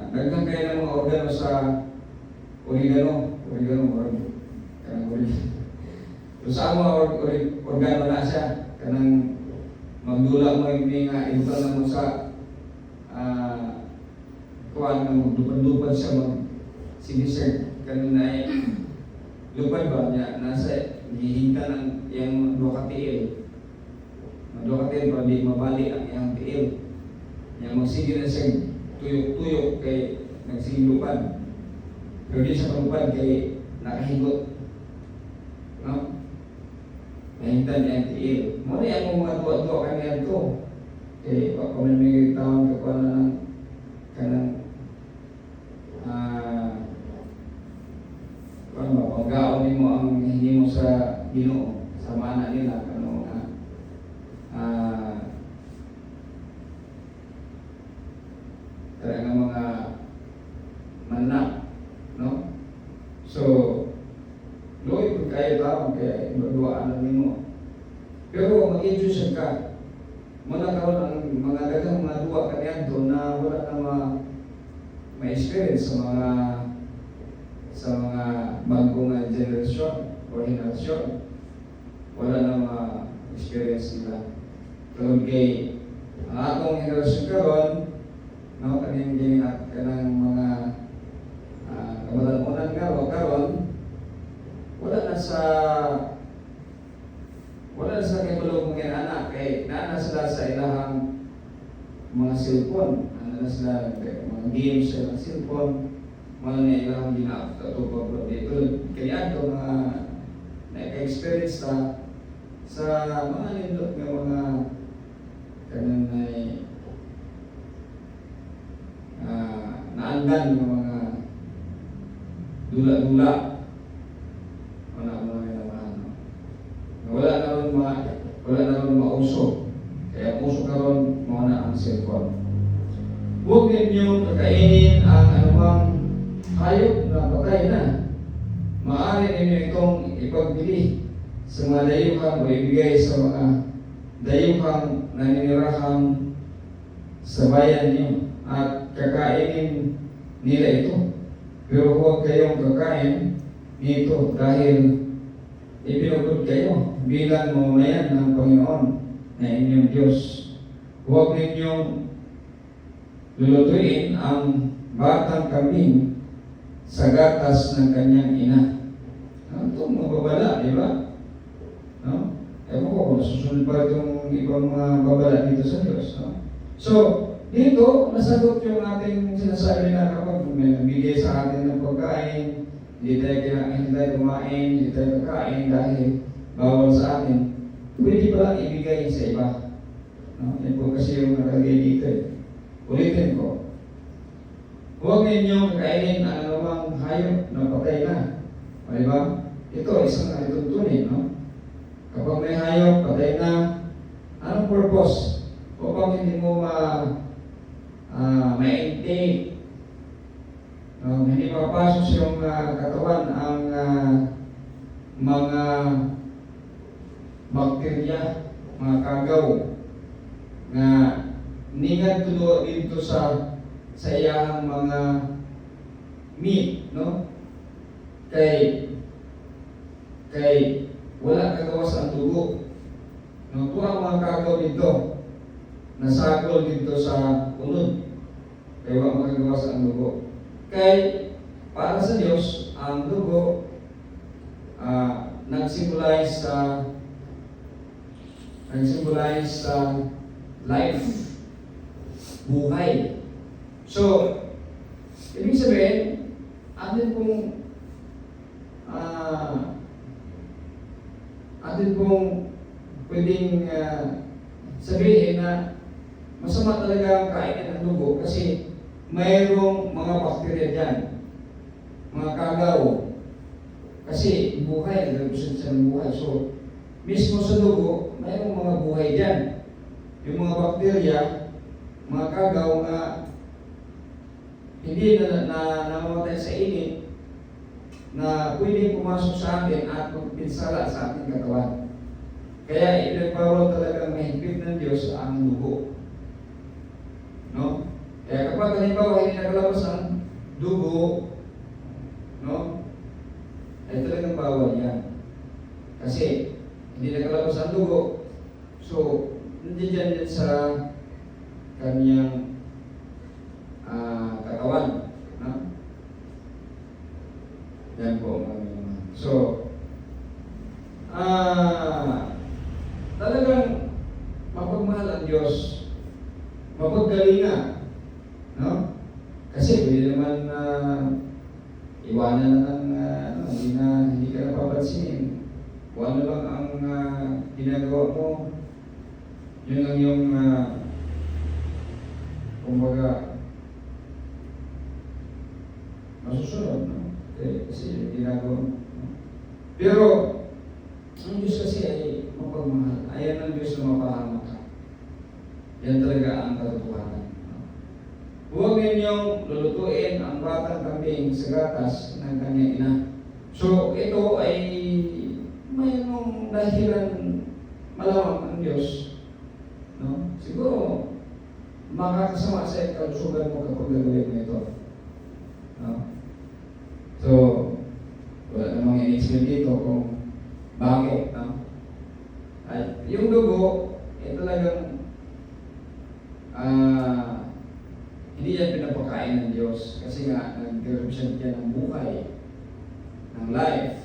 Dagdag kayo ng mga organo sa oregano, kanang oregano. Kung saan mga organo na siya, kanang magdula mo yung mga ibutan na mo sa kuhaan na magdupad-dupad siya sinisir. Kanang na lupad ba niya, nasa hihinta ng iyang dua katiil. Dua katiil para di mabali ang iyang tiil. Yang magsige na siya tuyok-tuyok kay nagsilupad. Pero di sa palupad kay nakahigot. No? Nahintan niya ang tiil. Muna yung mga tuwa-tuwa kanyan to. Kay pamimigay taong kakuha na ng kanang pagkaon mo ang hindi mo sa Ginoo, sa mana nila kano talagang mga manak, no? So, loy kung kayo tawag kaya ibaduaan nimo. Pero mag-intuition ka, manakaroon ang mga dagang mga duwa kanyan doon na wala na ma-experience sa mga bagong generation o henerasyon. Wala na ma-experience nila. Tungkol kay ang atong henerasyon karon, no, kaning ginat kanang mga kamatanunan karon, wala na sa kibulog mga anak kay naa sila sa ilahang mga cellphone, na sila mga games sa cellphone. Mga na ilang ginatutupag dito. Kaya ito mga na-experience na sa mga nindot ng mga kanang naandan ng mga dula-dula. Wala na ron mauso. Kaya puso ka ron mga na ang cellphone. Huwag ninyong kakainin ang anumang hayop na patay na. Maaari ninyo itong ipagbili sa mga dayuhang o ibigay sa mga dayuhang naninirahang sa bayan niyo at kakainin nila ito. Pero huwag kayong kakain nito dahil ibinugod kayo bilang mamamayan ng Panginoon na inyong Diyos. Huwag ninyong lulutuin ang batang kambing sa gatas ng kanyang ina. Ito, mga babala, di ba? No? Ewan ko kung nasusunod pa itong ibang mga babala dito sa Diyos. No? So, dito, nasagot yung ating sinasabi na kapag may nabigay sa atin ng pagkain, hindi tayo kumain, hindi tayo kakain dahil bawal sa atin, pwede ba ibigay sa iba? No? Yan po kasi yung nakalagay dito. Ulitin ko. Huwag ninyong kainin ang anumang hayop na patay na. O diba? Ito, isang nalituntunin, no? Kapag may hayop, patay na, anong purpose? Upang hindi mo ma-intake. Hindi mapasok sa iyong katawan ang mga bakterya, mga kagaw, na ningad tulo dito sa iyang mga meat, no? Kay wala kagawas ang dugo. No, ito ang mga kagaw dito, nasagol dito sa unod. Kaya wala magagawas ang dugo. Kay para sa Diyos, ang dugo nag-symbolize sa life, buhay. So, ibig sabihin, atin pong pwedeng sabihin na masama talaga ang kainin ng dugo kasi mayroong mga bakterya dyan, mga kagaw. Kasi buhay, nagrepresent sa buhay. So, mismo sa dugo, mayroong mga buhay dyan. Yung mga bakterya, mga kagaw na hindi na namamatay sa init, na pwedeng pumasok sa atin at magpinsala sa ating katawan. Kaya ipinagbawal talagang mahigpit ng Diyos ang dugo. No? Kaya kapag halimbawa hindi nakalabas ang dugo, no? Ay talagang bawal yan. Kasi hindi nakalabas ang dugo, so hindi dyan sa kanyang katawan. No? Yan po. So, talagang mapagmahal ang Diyos, mapaggalingan, no? Kasi pwede naman iwanan na ng hindi ka napapansinin. Kung ano lang ang ginagawa mo, yun ang yung kumbaga masusunod, no? Kasi yung ginagawa mo. Pero, ang Diyos kasi ay mapagmahal. Ayan ang Diyos na mapahamak ka. Yan talaga ang katotohanan. Huwag ninyong lulutuin ang batang kambing sa gatas ng kanyang ina. So, ito ay mayroong dahilan malamang ang Diyos. No? Siguro, makakasama sa kalusugan mo kapag gagawin mo ito. No? So, wala namang in-explain dito kung bakit. No? At yung dugo, talagang hindi yan pinapakain ng Diyos kasi nga nag-represent yan ng buhay, ng life.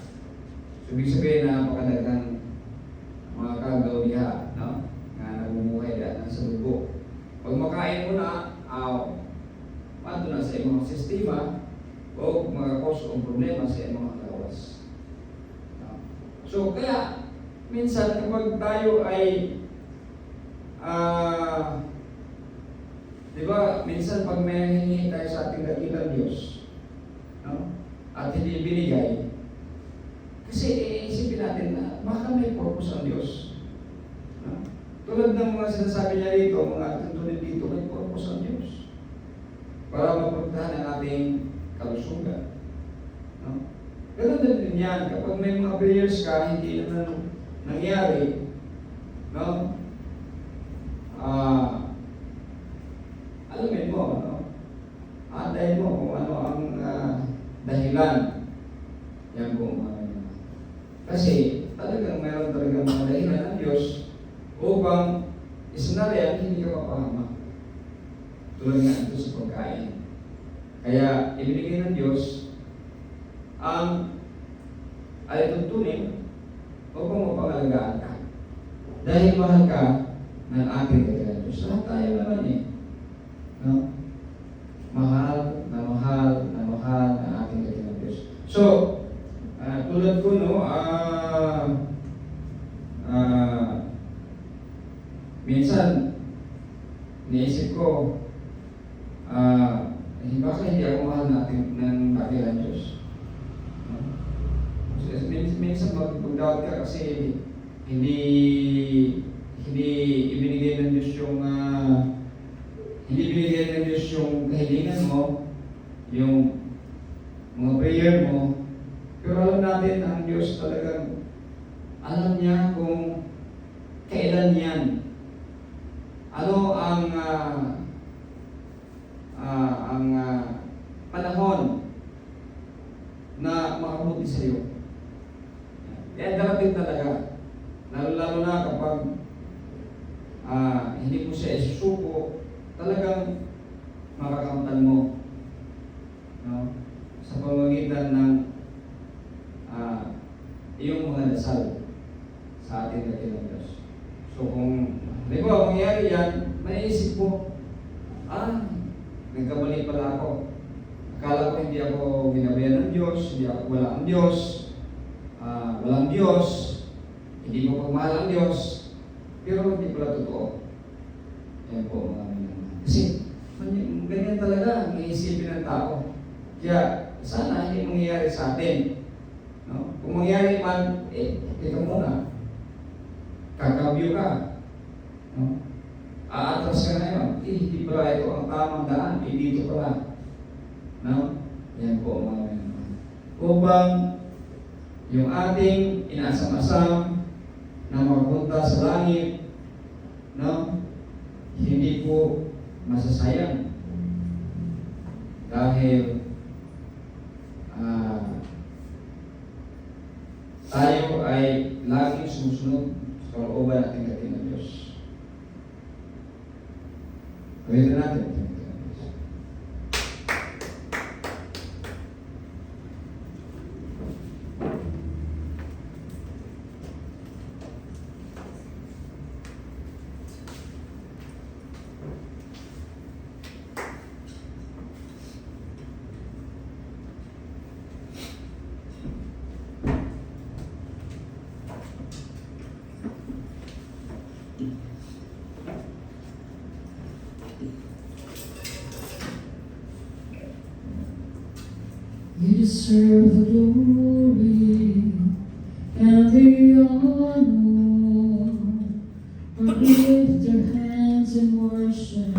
So, ibig sabihin na napakadagang mga kagaw diha, no? Na namumuhay yan sa dugo. Pag makain mo na, paano na sa iyong sistema o mga cause o problema sa iyong mga kawas. No? So, kaya minsan kapag tayo ay di ba, minsan pag may hinihingi tayo sa ating dakilang Diyos, no? At hindi binigay, kasi isipin natin na baka may purpose ang Diyos. No? Tulad ng mga sinasabi niya dito, mga tuntunin dito, may purpose ang Diyos. Para mapuntahan ang ating kalusugan. No? Ganun din yan, kapag may mga prayers ka, hindi naman nangyari, no? Alamin mo, no? Antayin mo kung ano ang dahilan. Yan po. Kasi talagang mayroon talagang mga dahilan ng Diyos upang isinalayan hindi ka mapahamak. Tulad nga ito sa pagkain. Kaya ibinigay ng Diyos ang ay tuntunin, huwag mong mapangalagaan ka. Dahil mahal ka ng ating dakilang Diyos. Lahat tayo naman eh. No? Mahal ng ating dakilang Diyos. So, tulad ko, no, minsan, niisip ko, bakit hindi ako mahal ng dakilang Diyos? No? Minsan mag-doubt ka kasi hindi ibinigay ng Diyos yung hindi binigay ng Diyos yung kahilingan mo, yung mga prayer mo. Pero alam natin ang Diyos talagang alam niya kung kailan yan. Ano ang panahon na makabuti sa iyo. Kaya darating talaga. Lalo na kapag hindi mo siya isusuko, talagang makakamtan mo, no? Sa pamamagitan ng iyong mga dasal sa ating dakilang Diyos. So kung mangyari yan, maiisip mo, nagkamali pala ako. Akala ko hindi ako binabayan ng Diyos, hindi ako wala ang Diyos, walang Diyos, hindi mo pagmahal ang Diyos, pero hindi pala totoo. Yan po mga minamahal. Kasi ganyan talaga ang iisipin ng tao. Kaya sana hindi mangyayari sa atin. No? Kung mangyayari man, teka muna, kakabyo ka. No? Aatras ka ngayon, hindi pala ito ang tamang daan, dito pala. No? Yan po mga minamahal. Upang yung ating inasam-asam na magpunta sa langit, no? Hindi po masasayang dahil tayo ay laging sumusunod sa kalooban natin ng Diyos. Gawin natin. You deserve the glory and the honor. We lift our hands in worship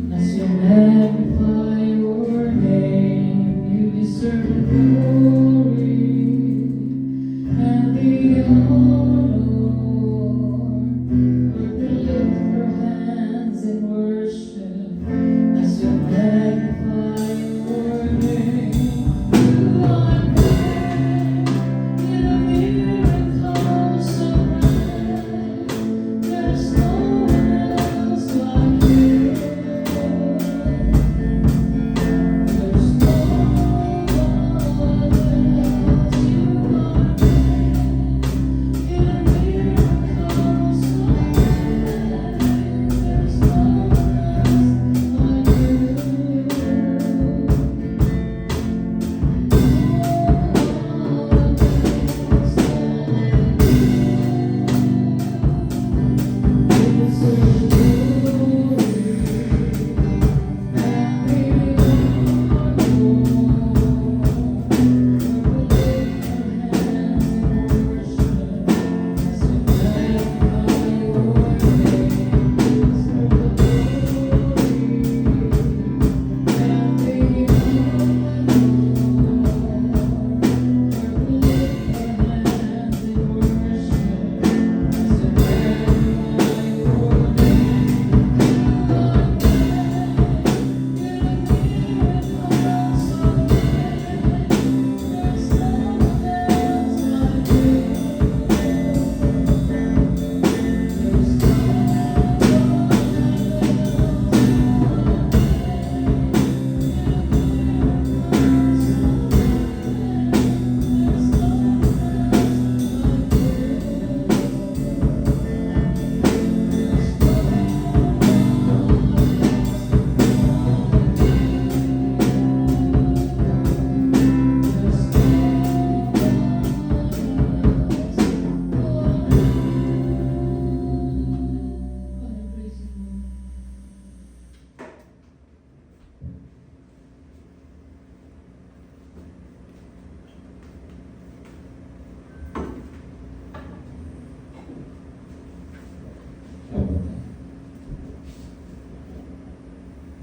as we magnify your name. You deserve the glory and the honor. We lift our hands in worship as we magnify your name. You are great.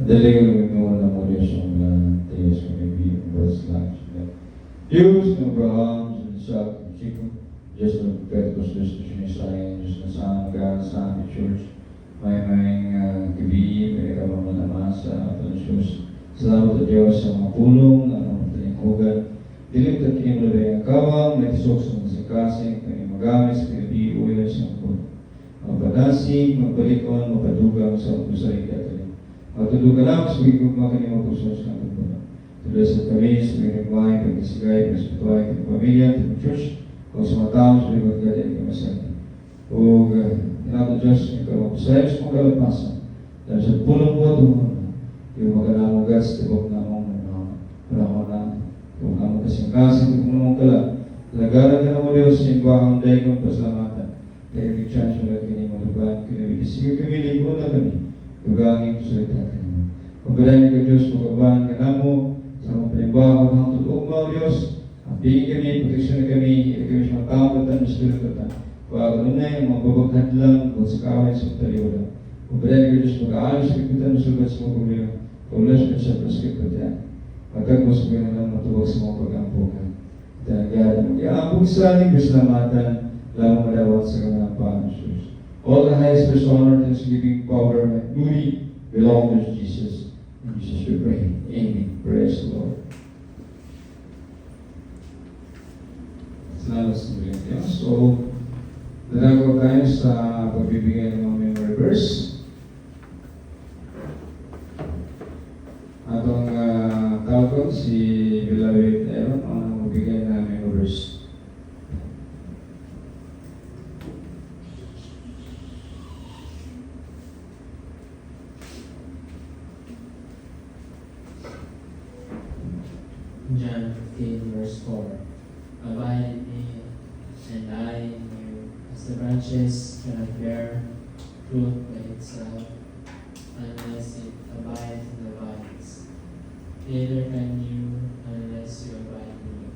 Madali ko lumimuha ng Diyos ang Diyos ng ibig, Diyos lang. Diyos ng Abraham, Isaac, Jacob, Diyos ng Petrus, Diyos ng Israel, Diyos ng Sangga, sa aming church, may gabi, may kamang naman sa ating Diyos. Salamat sa Diyos sa mga pulong, ang mga talingkugan. Dilim at kinulay ang kawang, may kisok sa masikasing, kanyang magamit sa pinabiuyan sa mga mapadasig, magbalikon, mapadugang sa pusay kataling. Matudugan lang sa wikog mga kanyang mapusos ng pagpuna. Tuloy sa kami, sa mga nagmahing, pagkasigay, pagkasipatuay, pagpamilya, ng church, kung sa mga tao, sa mga gadya, ng kamasakit. O inato Diyos, ikaw mapusay, sa mga kalapasan. Dahil sa pulong mo, yung magkanamugat sa tibok na mong panahon na kung ang kasing-kasing kung naman kala lagaran ka na mo Diyos sa imbahang dahil ng pasalamatan kaya nag-chance mo lang kini maluban kinabigis sige kami libo na kami lugangin sa salita kanimo pagkalain ka Diyos pagkabahan ka na mo sa mga palimbaho ng tutuog mo Diyos pingin kami, proteksyon na kami ito kami sa mga kampatan sa tulukatan pag ano na yung mga babaghad lang kung sa kaway sa taliwala pagkalain ka Diyos pag-aalos sa kipitan sa sugat sa mga kumila kaulas mo sa praskip pati pagkagos ko na lang matuwag sa mga pag-ampukan. Talaga, mag-iambog sa ating kasalamatan, lamang malawat sa kanilang Panginoon. All the highest first honor, thanksgiving, power, and glory belong to Jesus. In Jesus we pray. Amen. Praise the Lord. Salamat sa mga Diyos. So, dalago tayo sa pagbibigay ng mga memory verse. Atong tawag si Beloved Aaron ang magbigay na members. John 15 verse 4. Abide in me, and I in you, as the branches cannot bear fruit by itself, unless it abides in the vines. Neither can you unless you abide in me.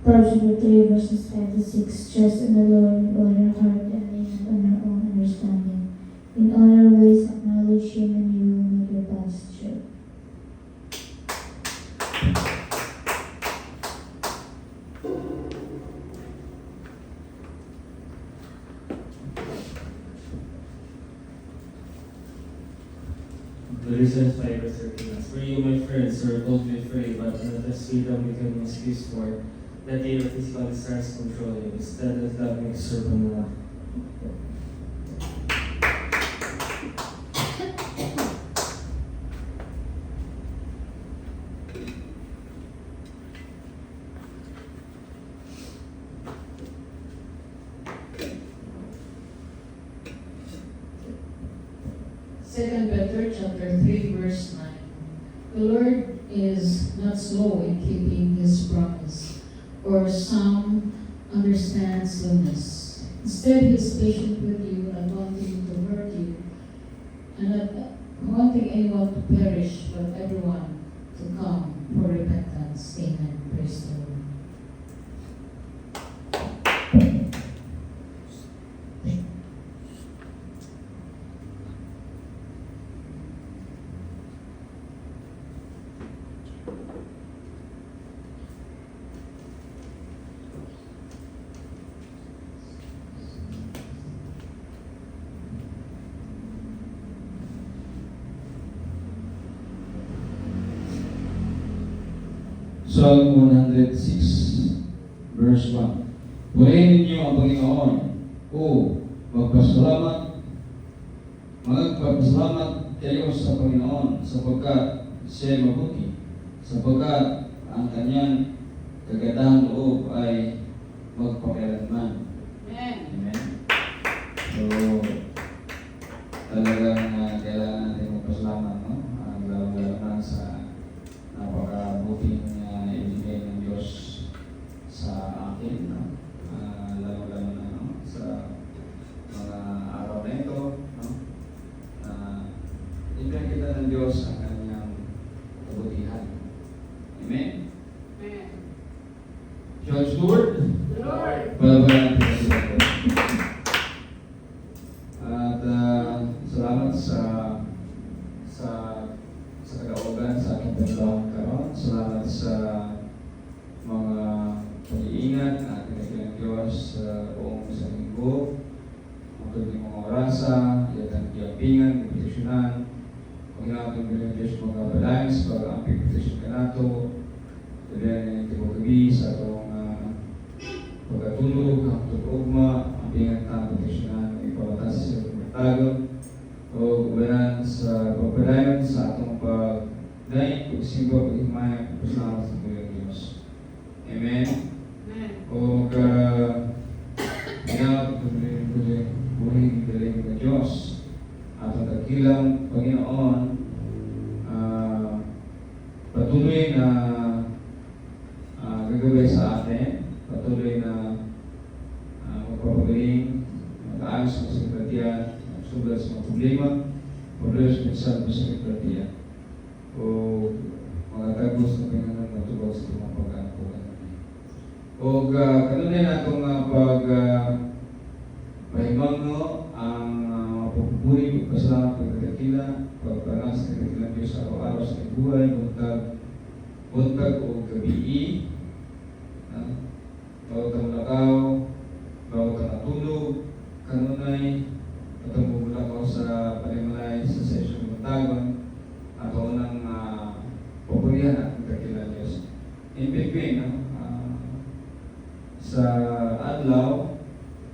Proverbs 3 verses 5 to 6. Trust in the Lord with all your heart and lean not on your own understanding. In all your ways acknowledge Him and you will make your paths straight. Galatians 5 verse 13. For you, my friends, who are told to be free, but let us freedom become an excuse for that your physical desires control you, instead of loving to serve one another. Second Peter chapter 3 verse 9. The Lord is not slow in keeping His promise, or some understand slowness. Instead, He is patient with you, not wanting to hurt you, and not wanting anyone to perish, but everyone to come for repentance. Amen. Praise the Lord. Psalm 106, verse 1. Purihin ninyo ang Panginoon. Magpapasalamat kayo sa Panginoon sapagkat siya'y mabuti, sapagkat ang kanyang kagandahang loob ay magpakailanman. Amen. So, talagang kailangan natin magpasalamat, no? Lalo-lalo na sa napakabuting ibigay ng Diyos sa akin, no? Lalo-lalo na, no? Sa mga araw na ito, no? Ibigay kita ng Diyos ang kanyang langit na sila ko. At salamat sa kagaugan sa aking pagdawang karon. Salamat sa mga pag-iingat na ating nakilang Diyos sa buong isang linggo. Ang tuloy mga orasa, yatang kiyapingan, proteksyonan. Panginoon ng bilang Diyos mga balance para ang proteksyon ka nato. Dalihan ng tibok gabi sa atong pagkatulog, ang tutugma, ang pingat na proteksyonan ng ipabatas sa pagtagon o ubanan sa pagpadayon sa atong pag-daig, pagsimba, pag-himay, pagpasalamat sa bilang Diyos. Amen. O pinag buhay galing ng Diyos at ang dakilang Panginoon patuloy na gagawin sa atin, patuloy na magpapagaling, mag-aayos sa sekretariya, magsulat sa mga problema, patuloy sa mensahe sa sekretariya o mga tagos na Panginoon matubag sa mga pag-aapuan. O kanunay na itong pahimangno ang pagpupuri, pagpasalamat, pagkakila, pagpanas ng kakilang Diyos sa araw-araw sa buhay, buntag o gabi, bawat ang lakaw, bawat ang natulog, kanunay, at ang bumulakaw sa palimalay sa sesyon buntagon, at ang unang papurihan at kakilang Diyos. In between, sa adlaw,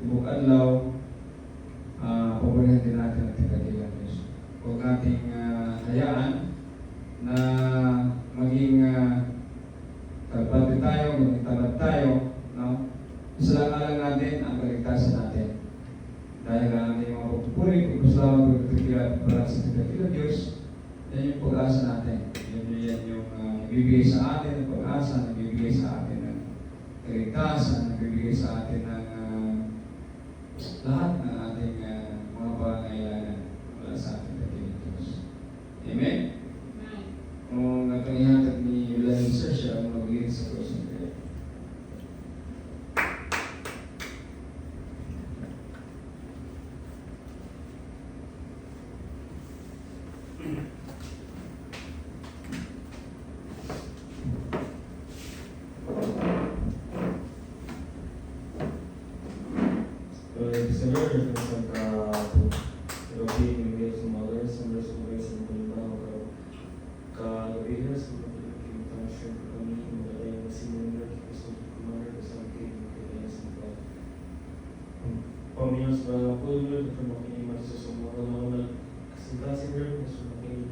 ibang adlaw, paburihan din natin ang tingkatilang Diyos. Huwag nating hayaan na maging talpati tayo, maging talad tayo, no? Isalangalan natin ang kaligtasan natin. Dahil ang ating mga pagpupuri, pagpasalamat, pagkakila para sa tingkatilang Diyos, yan yung pag-asa natin. Yan yung ibibigay sa atin ng pag-asa, ibibigay sa atin ng kaligtasan, nagbibigay sa atin ng lahat ng ating mga pangangailangan wala sa ating dakilang Diyos. Amen? Kung natangihatan ni Yulani Sir, siya ang mag-lead sa closing prayer. Señor, Elohim, envía a su madre, Señor, su gracia, su bondad, cada día, su bondad, siempre conmigo, la ley de Señor, que es su madre, que es aquí, que es su padre. Pamias para pueblo, que forma que más se suma a la hora, que se da, Señor, que es una que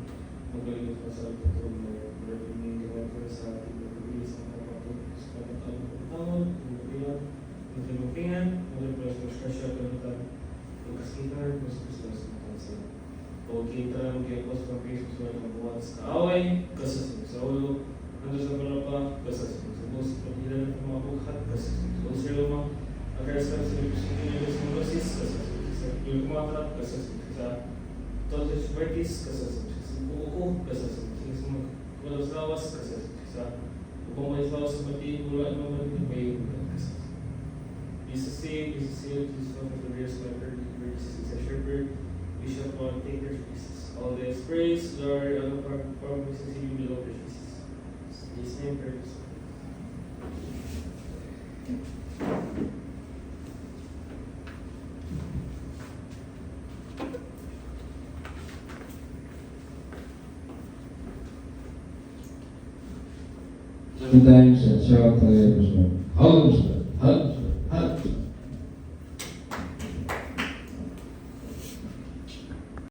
no puede pasar por todo el mundo, pero que me queda por esa actividad que vive, Santa Papa, que está tratando con todo, que no tengan, no le puedes buscar tratar lo que quitar, pues que se cansan. O quitar lo que pues para que se suele buat sa away, kasi sa ulo, ando sa palapa, kasi sa bus, pagkira ng mga bukhat, kasi sa sila mo, agar sa pagkira ng dosis, kasi sa yung kumatra, kasi sa todos vertis, kasi sa buko, kasi sa mga lawas, kasi sa upang may lawas sa mati, wala naman may kasi Jesus saved, Jesus healed, Jesus one of the rarest leper, Jesus is a shepherd, we shall not take care of Jesus. All this praise, Lord, all of our promises in you, Lord Jesus. In His name, praise. Sometimes, shout out to the Hallelujah.